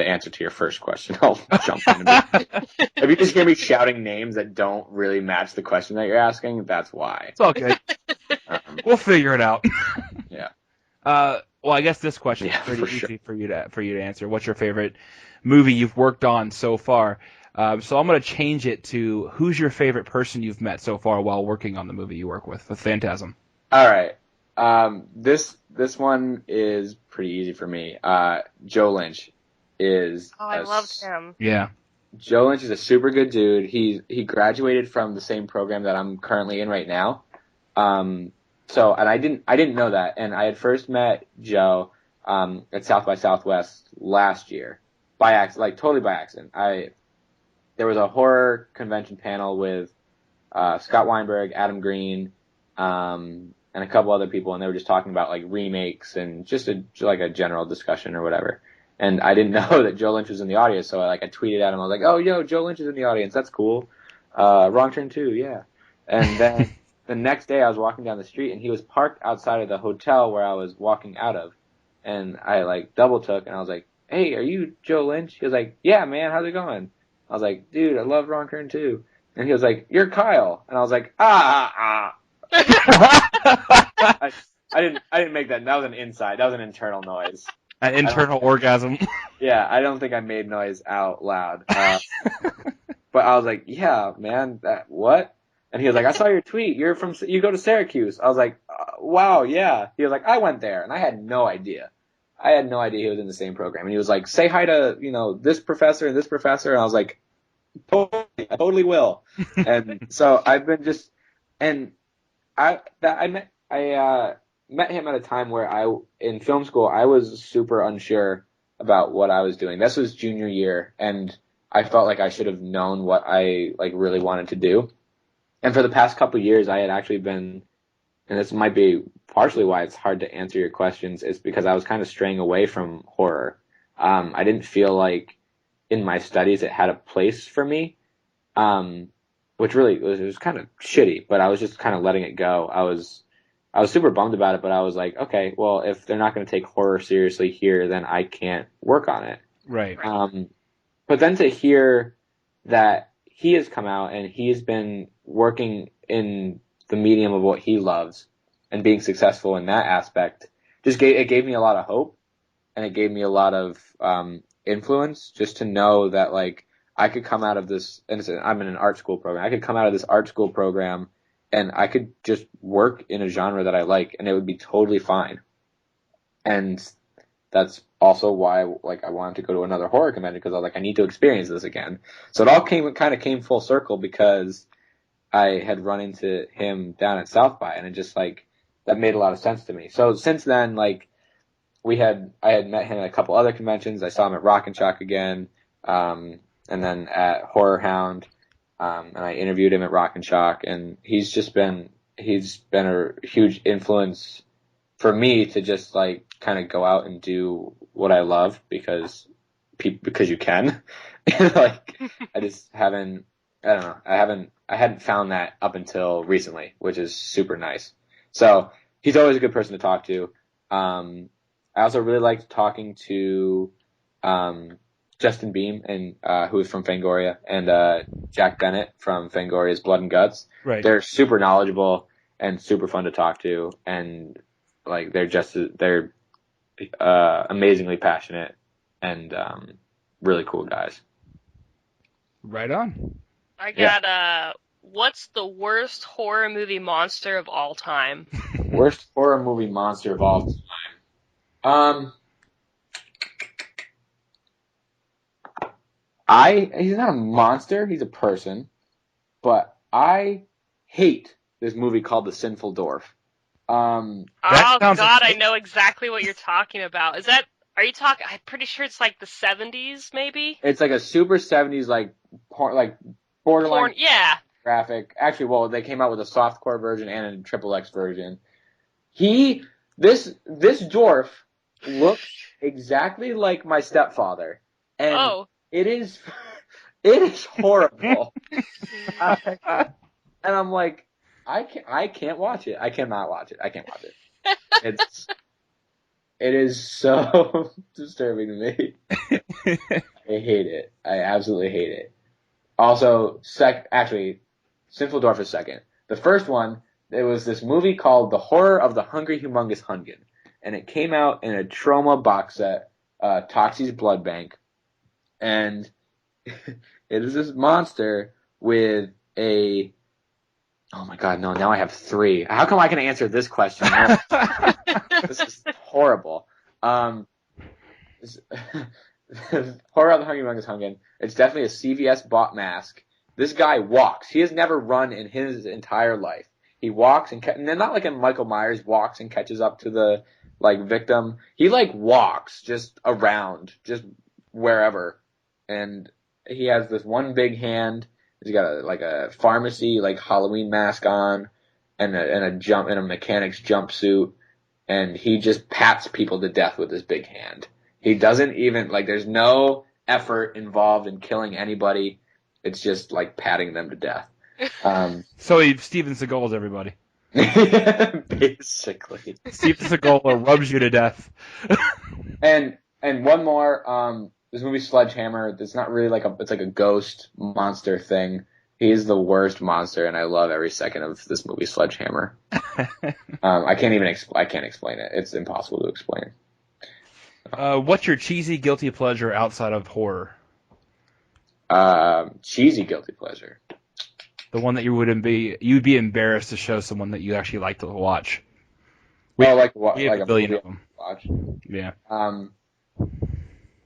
answer to your first question, I'll jump in. If you just hear me shouting names that don't really match the question that you're asking, that's why. It's all good. We'll figure it out. Yeah. Well, I guess this question is pretty easy for you to answer. What's your favorite movie you've worked on so far? So I'm going to change it to who's your favorite person you've met so far while working on the movie you work with Phantasm. All right. This one is pretty easy for me. Joe Lynch is. Oh, I loved him. Yeah. Joe Lynch is a super good dude. He graduated from the same program that I'm currently in right now. So I didn't know that, and I had first met Joe at South by Southwest last year by accident, like totally by accident. There was a horror convention panel with Scott Weinberg, Adam Green, and a couple other people, and they were just talking about like remakes and just like a general discussion or whatever. And I didn't know that Joe Lynch was in the audience, so I tweeted at him. I was like, "Oh, yo, Joe Lynch is in the audience. That's cool. Wrong Turn 2, yeah." And then the next day, I was walking down the street, and he was parked outside of the hotel where I was walking out of. And I double took, and I was like, "Hey, are you Joe Lynch?" He was like, "Yeah, man. How's it going?" I was like, "Dude, I love Wrong Turn 2." And he was like, "You're Kyle." And I was like, I didn't make that. That was an inside. That was an internal noise. An internal orgasm. Yeah, I don't think I made noise out loud. But I was like, "Yeah, man, what?" And he was like, "I saw your tweet. You go to Syracuse." I was like, "Wow, yeah." He was like, "I went there," and I had no idea. I had no idea he was in the same program. And he was like, "Say hi to this professor and this professor." And I was like, "Totally, I totally will." And so I've been I met him at a time where in film school, I was super unsure about what I was doing. This was junior year, and I felt like I should have known what I really wanted to do. And for the past couple of years, I had actually been, and this might be partially why it's hard to answer your questions, is because I was kind of straying away from horror. I didn't feel like in my studies it had a place for me, which really it was kind of shitty, but I was just kind of letting it go. I was super bummed about it, but I was like, okay, well, if they're not going to take horror seriously here, then I can't work on it. Right. But then to hear that he has come out and he's been working in the medium of what he loves and being successful in that aspect, it gave me a lot of hope, and it gave me a lot of influence just to know that I could come out of this, and I'm in an art school program. I could come out of this art school program, and I could just work in a genre that I like, and it would be totally fine. And that's also why like I wanted to go to another horror convention, because I was like, I need to experience this again. So it all came full circle because I had run into him down at South by, and it just like that made a lot of sense to me. So since then, like I had met him at a couple other conventions. I saw him at Rock and Shock again, and then at HorrorHound, and I interviewed him at Rock and Shock, and he's been a huge influence for me to just like kind of go out and do what I love because you can. Like I just haven't. I don't know. I hadn't found that up until recently, which is super nice. So he's always a good person to talk to. I also really liked talking to Justin Beam, and who is from Fangoria, and Jack Bennett from Fangoria's Blood and Guts. Right. They're super knowledgeable and super fun to talk to, and like they're amazingly passionate and really cool guys. Right on. I got what's the worst horror movie monster of all time? Worst horror movie monster of all time. He's not a monster, he's a person, but I hate this movie called The Sinful Dwarf. Oh God, I know exactly what you're talking about. Are you talking, I'm pretty sure it's like the 70s, maybe? It's like a super 70s, like borderline graphic. Actually, well, they came out with a softcore version and a XXX version. This dwarf looks exactly like my stepfather, and it is horrible. And I'm like, I can't watch it. I cannot watch it. I can't watch it. It is so disturbing to me. I hate it. I absolutely hate it. Also, Sinful Dwarf is second. The first one, it was this movie called The Horror of the Hungry Humongous Hungan, and it came out in a Trauma box set, Toxie's Blood Bank, and it is this monster with a... Oh my God, no, now I have three. How come I can answer this question? This is horrible. Horror of the Hungry Humongous Hungan. It's definitely a CVS bought mask. This guy walks. He has never run in his entire life. He walks and then not like in Michael Myers, walks and catches up to the victim. He walks just around, just wherever. And he has this one big hand. He's got a pharmacy Halloween mask on, and a mechanic's jumpsuit, and he just pats people to death with his big hand. He doesn't even there's no effort involved in killing anybody. It's just patting them to death. So he Steven Seagal's everybody. Basically. Steven Seagal rubs you to death. And one more, this movie Sledgehammer, it's not really it's like a ghost monster thing. He's the worst monster, and I love every second of this movie Sledgehammer. I can't explain it. It's impossible to explain. What's your cheesy guilty pleasure outside of horror? Cheesy guilty pleasure. The one that you'd be embarrassed to show someone that you actually like to watch. We have a billion of them. Watch. Yeah.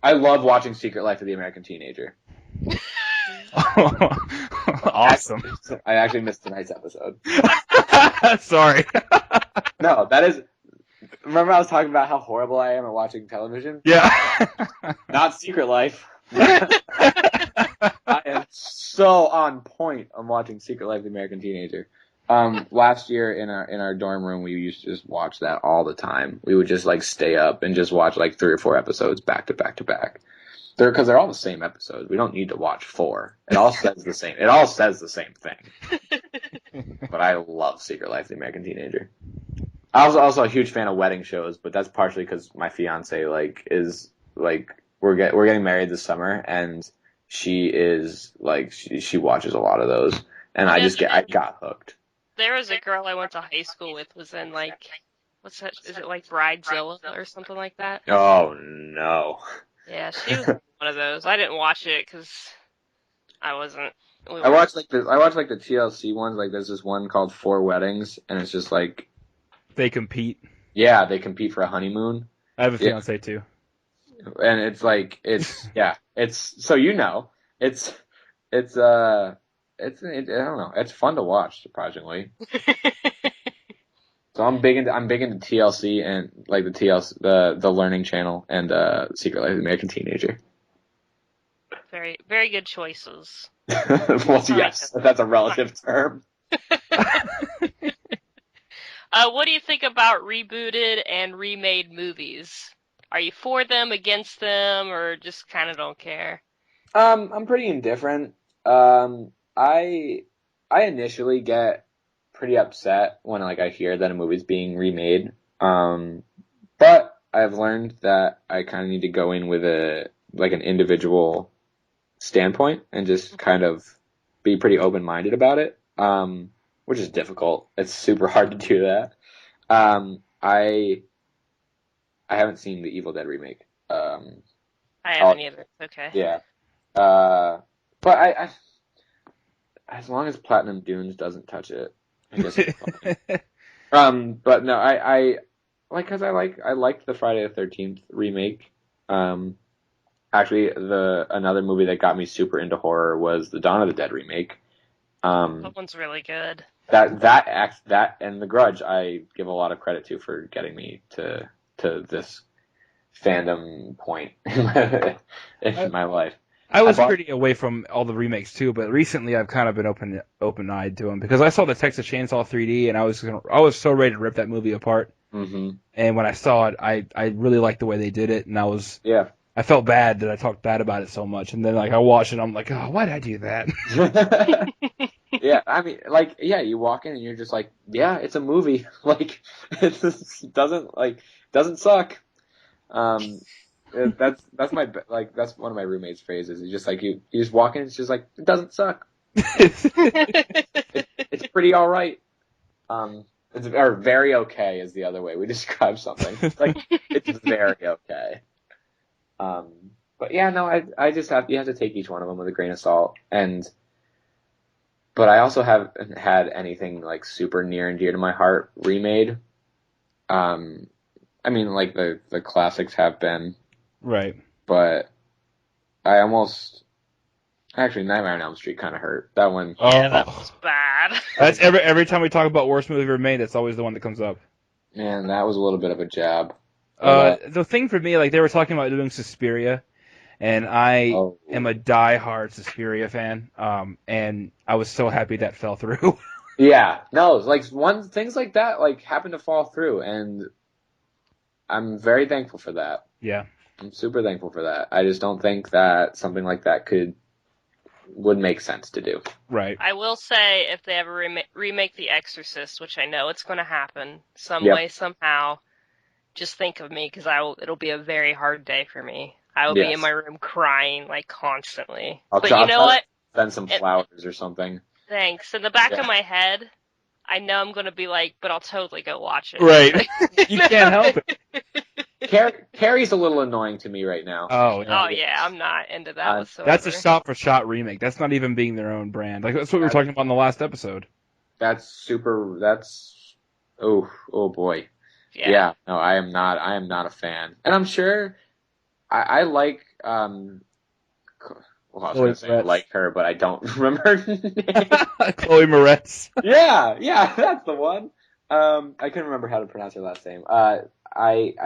I love watching Secret Life of the American Teenager. Awesome. I actually missed tonight's episode. Sorry. No, that is... Remember I was talking about how horrible I am at watching television? Yeah. Not Secret Life. I am so on point on watching Secret Life of the American Teenager. Last year in our dorm room, we used to just watch that all the time. We would just stay up and just watch 3 or 4 episodes back to back to back. Because they're all the same episodes. We don't need to watch 4. It all says the same. It all says the same thing. But I love Secret Life of the American Teenager. I was also a huge fan of wedding shows, but that's partially because my fiance is we're getting married this summer, and she is she watches a lot of those, and I got hooked. There was a girl I went to high school with was in what's that? Is it Bridezilla or something like that? Oh no. Yeah, she was one of those. I didn't watch it because I wasn't. I watched like the TLC ones. Like there's this one called Four Weddings, and it's just like They compete. yeah, they compete for a honeymoon. I have a fiance too. And it's like it's so I don't know, it's fun to watch, surprisingly. So I'm big into TLC and like the TLC the Learning Channel and Secret Life of the American Teenager. Very, very good choices. Well, yes, that's a relative term. What do you think about rebooted and remade movies? Are you for them, against them, or just kind of don't care? I'm pretty indifferent. I initially get pretty upset when like I hear that a movie's being remade. But I've learned that I kind of need to go in with an individual standpoint and just kind of be pretty open-minded about it. Which is difficult. It's super hard to do that. I haven't seen the Evil Dead remake. I haven't either. Okay. Yeah. But I as long as Platinum Dunes doesn't touch it, I guess it's fine. But no, I liked the Friday the 13th remake. Actually, another movie that got me super into horror was the Dawn of the Dead remake. That one's really good. That and The Grudge, I give a lot of credit to for getting me to this fandom point in my life. I was pretty away from all the remakes too, but recently I've kind of been open-eyed to them because I saw the Texas Chainsaw 3D and I was so ready to rip that movie apart. Mm-hmm. And when I saw it, I really liked the way they did it, and I felt bad that I talked bad about it so much, and then like I watched it, and I'm like, oh, why did I do that? Yeah, I mean, like, yeah, you walk in and you're just like, yeah, it's a movie. Like, it just doesn't suck. That's one of my roommate's phrases. It's just like you just walk in, it's just like it doesn't suck. It's pretty all right. Or very okay is the other way we describe something. It's like it's very okay. But yeah, no, I just you have to take each one of them with a grain of salt. But I also haven't had anything like super near and dear to my heart remade. I mean, like the classics have been. Right. But actually Nightmare on Elm Street kind of hurt. That one. Yeah, that was bad. That's every time we talk about worst movie ever made, that's always the one that comes up. Man, that was a little bit of a jab. The thing for me, like they were talking about doing Suspiria, and I am a die-hard Suspiria fan, and I was so happy that fell through. Yeah, no, like things like that like happen to fall through, and I'm very thankful for that. Yeah. I'm super thankful for that. I just don't think that something like that would make sense to do. Right. I will say, if they ever remake The Exorcist, which I know it's going to happen some way, somehow, just think of me, because it'll be a very hard day for me. I will be in my room crying, like, constantly. But you know what? Send some flowers or something. Thanks. In the back of my head, I know I'm going to be like, but I'll totally go watch it. Right. You can't help it. Carrie's a little annoying to me right now. Oh yeah, I'm not into that whatsoever. That's a shot-for-shot remake. That's not even being their own brand. Like that's what we were talking about in the last episode. Oh boy. Yeah. No, I am not a fan. And I'm sure I like I was going to say I like her, but I don't remember her name. Chloe Moretz. Yeah, that's the one. I couldn't remember how to pronounce her last name. I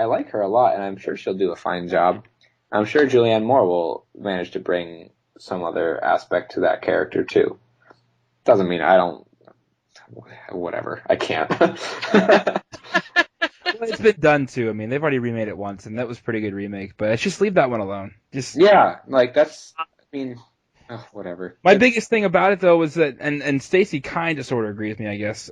like her a lot, and I'm sure she'll do a fine job. I'm sure Julianne Moore will manage to bring some other aspect to that character, too. Doesn't mean I don't... Whatever. I can't. Well, it's been done, too. I mean, they've already remade it once, and that was a pretty good remake. But just leave that one alone. Yeah, like, that's... I mean... Oh, whatever. My biggest thing about it, though, was that, and Stacy kind of sort of agrees with me, I guess,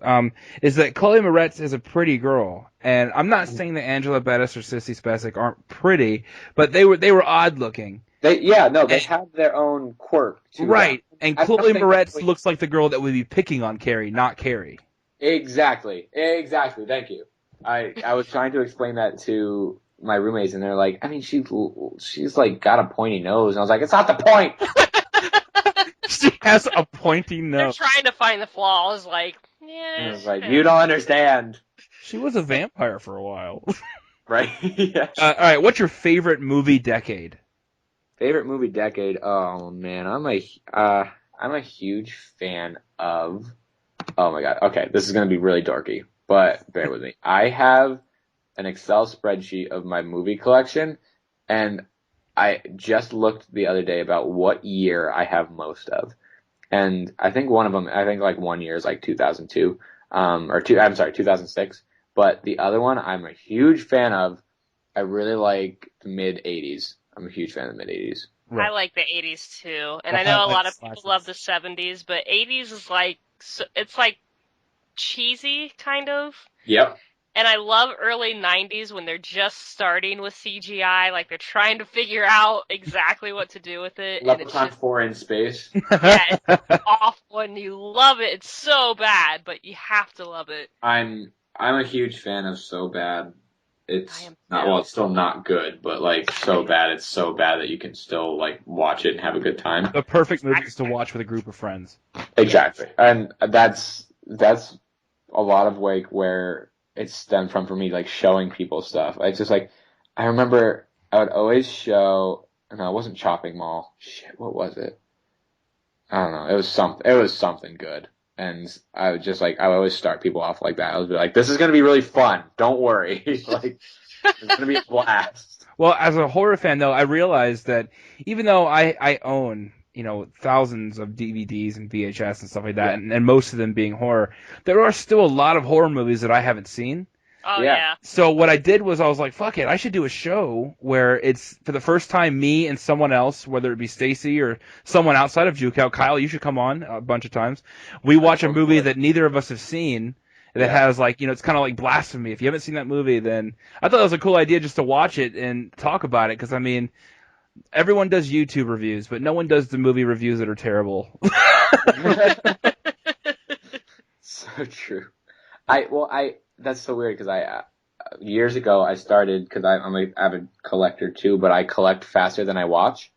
is that Chloe Moretz is a pretty girl. And I'm not saying that Angela Bettis or Sissy Spacek aren't pretty, but they were odd looking. They have their own quirk, too. Right. And Chloe Moretz looks like the girl that would be picking on Carrie, not Carrie. Exactly. Thank you. I was trying to explain that to my roommates, and they're like, I mean, she's like got a pointy nose. And I was like, it's not the point! has a pointy They're nose. trying to find the flaws, like, yeah. It's like, you don't understand. She was a vampire for a while. Right? Yeah. All right, what's your favorite movie decade? Favorite movie decade? Oh man, I'm a huge fan of. Oh my god. Okay, this is gonna be really dorky, but bear with me. I have an Excel spreadsheet of my movie collection, and I just looked the other day about what year I have most of, and I think one of them, like 1 year is like 2002, or two. I'm sorry, 2006. But the other one, I'm a huge fan of. I really like the mid 80s. I'm a huge fan of the mid 80s. I like the 80s too, and The I know a lot of highlight people love the 70s, but 80s is like, it's like cheesy, kind of. Yep. And I love early 90s when they're just starting with CGI, like they're trying to figure out exactly what to do with it. And it's Leprechaun just, 4 in space. yeah, it's awful and you love it. It's so bad, but you have to love it. I'm a huge fan of So Bad. I It's am not, too. well, it's still not good, but like so bad, it's so bad that you can still like watch it and have a good time. The perfect movies to watch with a group of friends. Exactly, and that's a lot of like where it stemmed from for me, like showing people stuff. It's just like I remember I would always show. No, it wasn't Chopping Mall. Shit, what was it? I don't know. It was something. It was something good. And I would just like, I would always start people off like that. I would be like, this is going to be really fun. Don't worry. Like, it's going to be a blast. Well, as a horror fan, though, I realized that even though I own, thousands of DVDs and VHS and stuff like that, and most of them being horror, there are still a lot of horror movies that I haven't seen. Oh, Yeah. yeah. So what I did was I was like, fuck it, I should do a show where it's, for the first time, me and someone else, whether it be Stacy or someone outside of JewCow. Kyle, you should come on a bunch of times. We watch a movie that neither of us have seen that has, like, it's kind of like blasphemy. If you haven't seen that movie, then I thought it was a cool idea just to watch it and talk about it, because, I mean, everyone does YouTube reviews, but no one does the movie reviews that are terrible. So true. That's so weird because years ago I started, because I'm an avid collector too, but I collect faster than I watch.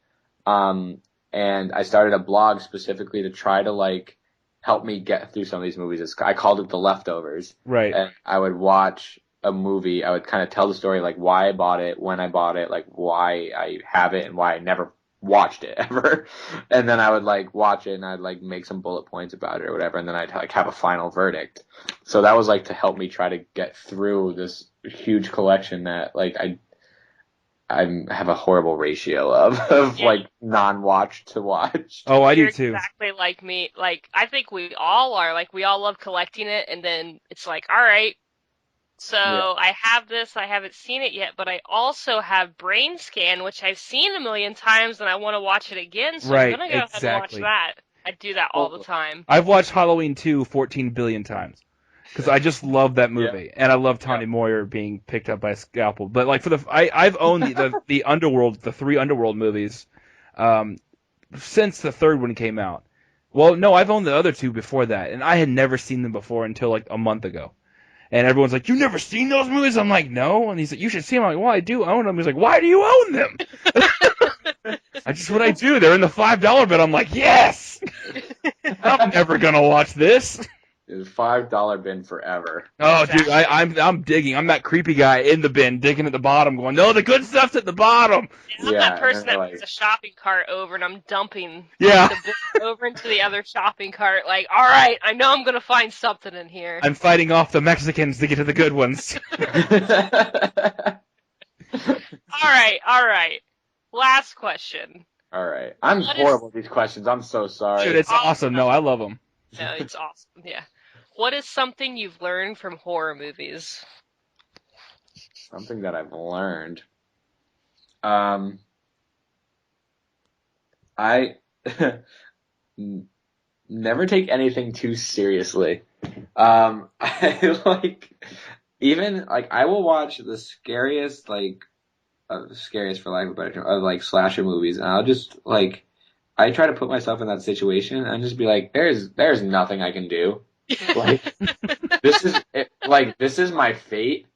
And I started a blog specifically to try to like help me get through some of these movies. I called it The Leftovers. Right. And I would watch a movie. I would kind of tell the story, like why I bought it, when I bought it, like why I have it, and why I never watched it ever. And then I would like watch it and I'd like make some bullet points about it or whatever, and then I'd like have a final verdict. So that was like to help me try to get through this huge collection that like I have a horrible ratio of like non-watched to watch. Oh, I You're do too. exactly like me. Like, I think we all are. Like, we all love collecting it, and then it's like, all right, so I have this, I haven't seen it yet, but I also have Brain Scan, which I've seen a million times, and I want to watch it again, so I'm going to go ahead and watch that. I do that all the time. I've watched Halloween 2 14 billion times. Because I just love that movie, and I love Tawny Moyer being picked up by a scalpel. But like I've owned the Underworld, the 3 Underworld movies, since the third one came out. Well, no, I've owned the other 2 before that, and I had never seen them before until like a month ago. And everyone's like, "You've never seen those movies?" I'm like, "No." And he's like, "You should see them." I'm like, "Well, I do own them." He's like, "Why do you own them?" That's just what I do. They're in the $5 bin. I'm like, "Yes." I'm never gonna watch this. It's $5 bin forever. Oh, dude, I'm digging. I'm that creepy guy in the bin, digging at the bottom, going, "No, the good stuff's at the bottom." I'm that person that puts a shopping cart over, and I'm dumping the bin over into the other shopping cart. Like, all right, I know I'm gonna find something in here. I'm fighting off the Mexicans to get to the good ones. All right. Last question. All right. I'm horrible at these questions. I'm so sorry. Dude, it's awesome. No, I love them. No, it's awesome. Yeah. What is something you've learned from horror movies? Something that I've learned. I never take anything too seriously. I like, even like I will watch the scariest for lack of a better term, of like slasher movies, and I'll just like, I try to put myself in that situation and just be like, there's nothing I can do. Like, this is my fate.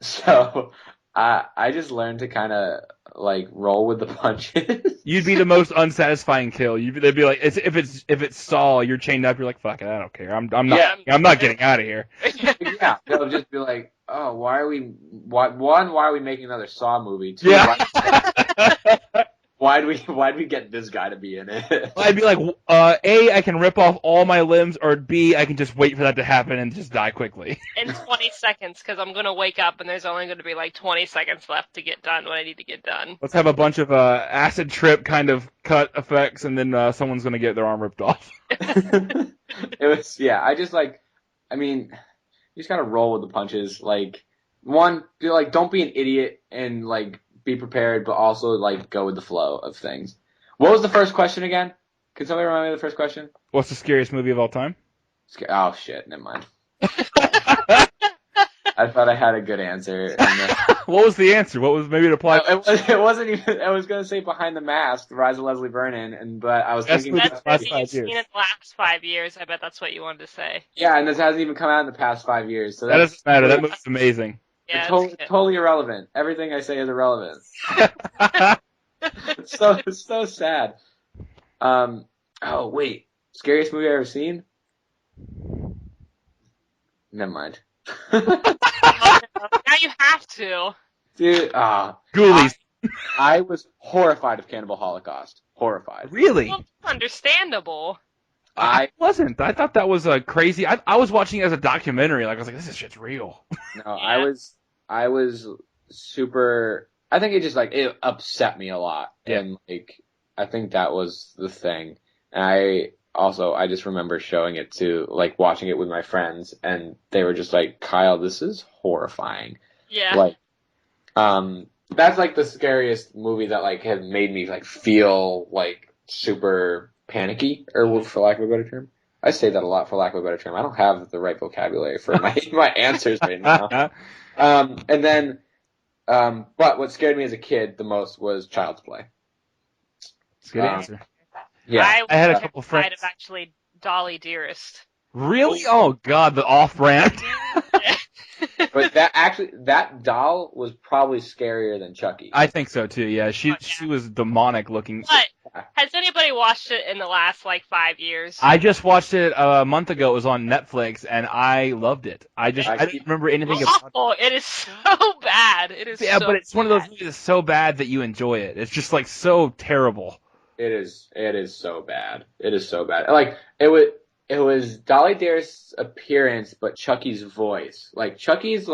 So I just learned to kind of like roll with the punches. You'd be the most unsatisfying kill. They'd be like, if it's Saul, you're chained up. You're like, fuck it, I don't care. I'm not getting out of here. Yeah, they'll just be like, oh, why are we making another Saw movie? Two, Yeah. why'd we get this guy to be in it? I'd be like, A, I can rip off all my limbs, or B, I can just wait for that to happen and just die quickly. In 20 seconds, because I'm going to wake up and there's only going to be like 20 seconds left to get done what I need to get done. Let's have a bunch of acid trip kind of cut effects, and then someone's going to get their arm ripped off. It was, yeah, you just gotta roll with the punches. Like, don't be an idiot and, like, be prepared, but also, like, go with the flow of things. What was the first question again? Can somebody remind me of the first question? What's the scariest movie of all time? Oh, shit, never mind. I thought I had a good answer. What was the answer? What was, maybe it applied? It wasn't even, I was gonna say Behind the Mask, The Rise of Leslie Vernon, but I was thinking... That's last what 5 you've seen years. in the last 5 years. I bet that's what you wanted to say. Yeah, and this hasn't even come out in the past 5 years. So That doesn't matter. That movie's amazing. Yeah, totally irrelevant. Everything I say is irrelevant. It's so sad. Oh wait, scariest movie I've ever seen? Never mind. now you have to. Dude, Ghoulies. I was horrified of Cannibal Holocaust. Horrified. Really? Well, understandable. I wasn't. I thought that was a crazy. I was watching it as a documentary. Like I was like, this shit's real. No, Yeah. I was super. I think it just it upset me a lot, Yeah. and I think that was the thing. And I just remember showing it to watching it with my friends, and they were just like, Kyle, this is horrifying. Yeah. That's the scariest movie that has made me feel super panicky, or for lack of a better term. I say that a lot for lack of a better term. I don't have the right vocabulary for my answers right now. But what scared me as a kid the most was Child's Play. That's a good answer. Yeah. I had a couple friends. Of actually Dolly Dearest. Really? Oh god, the off-brand. But that doll was probably scarier than Chucky. I think so too. Yeah, she was demonic looking. But has anybody watched it in the last 5 years? I just watched it a month ago. It was on Netflix, and I loved it. I didn't remember anything It's about it. awful. It is so bad. It is. Yeah, so but it's one of those bad. movies that's so bad that you enjoy it. It's just so terrible. It is so bad. It is so bad. It was Dolly Dearest's appearance, but Chucky's voice. Chucky's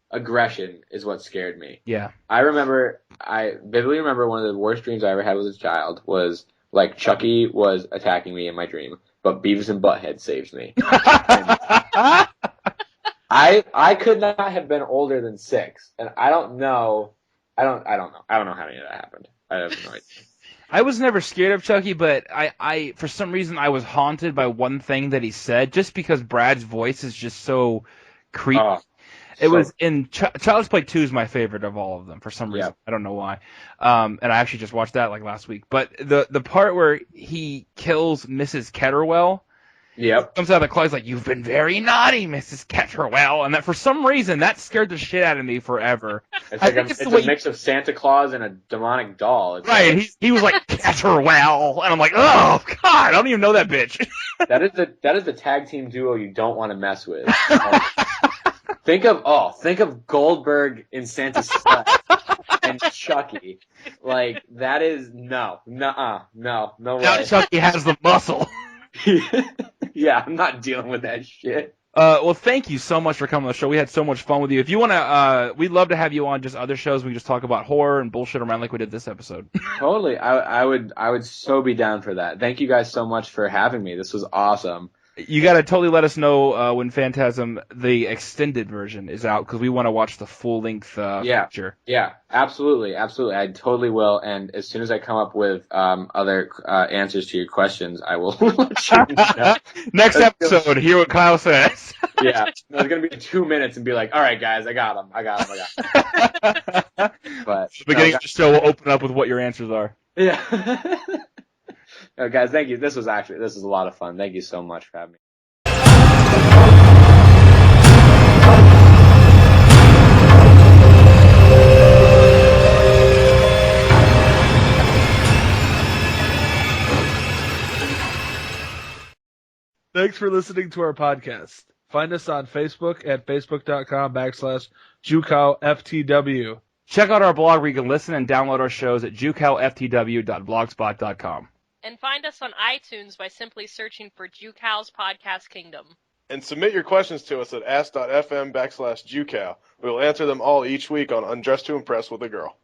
aggression is what scared me. Yeah. I vividly remember one of the worst dreams I ever had as a child was Chucky was attacking me in my dream, but Beavis and Butthead saves me. I could not have been older than 6, and I don't know. I don't know how any of that happened. I have no idea. I was never scared of Chucky, but I for some reason I was haunted by one thing that he said, just because Brad's voice is just so creepy. It was in Child's Play 2 is my favorite of all of them for some reason. I don't know why. And I actually just watched that last week. But the part where he kills Mrs. Ketterwell, comes out of the closet you've been very naughty, Mrs. Ketterwell, and that for some reason that scared the shit out of me forever. It's a mix of Santa Claus and a demonic doll. It's right, he was like Ketterwell, and I'm like, oh god, I don't even know that bitch. That is the tag team duo you don't want to mess with. Think of Goldberg in Santa's Sled and Chucky. That is no way. Now Chucky has the muscle. Yeah, I'm not dealing with that shit. Well, thank you so much for coming on the show. We had so much fun with you. If you want to, we'd love to have you on just other shows. We can just talk about horror and bullshit around like we did this episode. Totally. I would so be down for that. Thank you guys so much for having me. This was awesome. You got to totally let us know when Phantasm, the extended version, is out, because we want to watch the full-length feature. Yeah, absolutely. I totally will, and as soon as I come up with other answers to your questions, I will let you know. Next episode, hear what Kyle says. Yeah, it's going to be 2 minutes and be like, all right, guys, I got him. But the beginning of the show will open up with what your answers are. Yeah. No, guys, thank you. This was a lot of fun. Thank you so much for having me. Thanks for listening to our podcast. Find us on Facebook at facebook.com/JewCowFTW. Check out our blog where you can listen and download our shows at JewCowFTW.blogspot.com. And find us on iTunes by simply searching for JewCow's Podcast Kingdom. And submit your questions to us at ask.fm/JewCow. We will answer them all each week on Undressed to Impress with a Girl.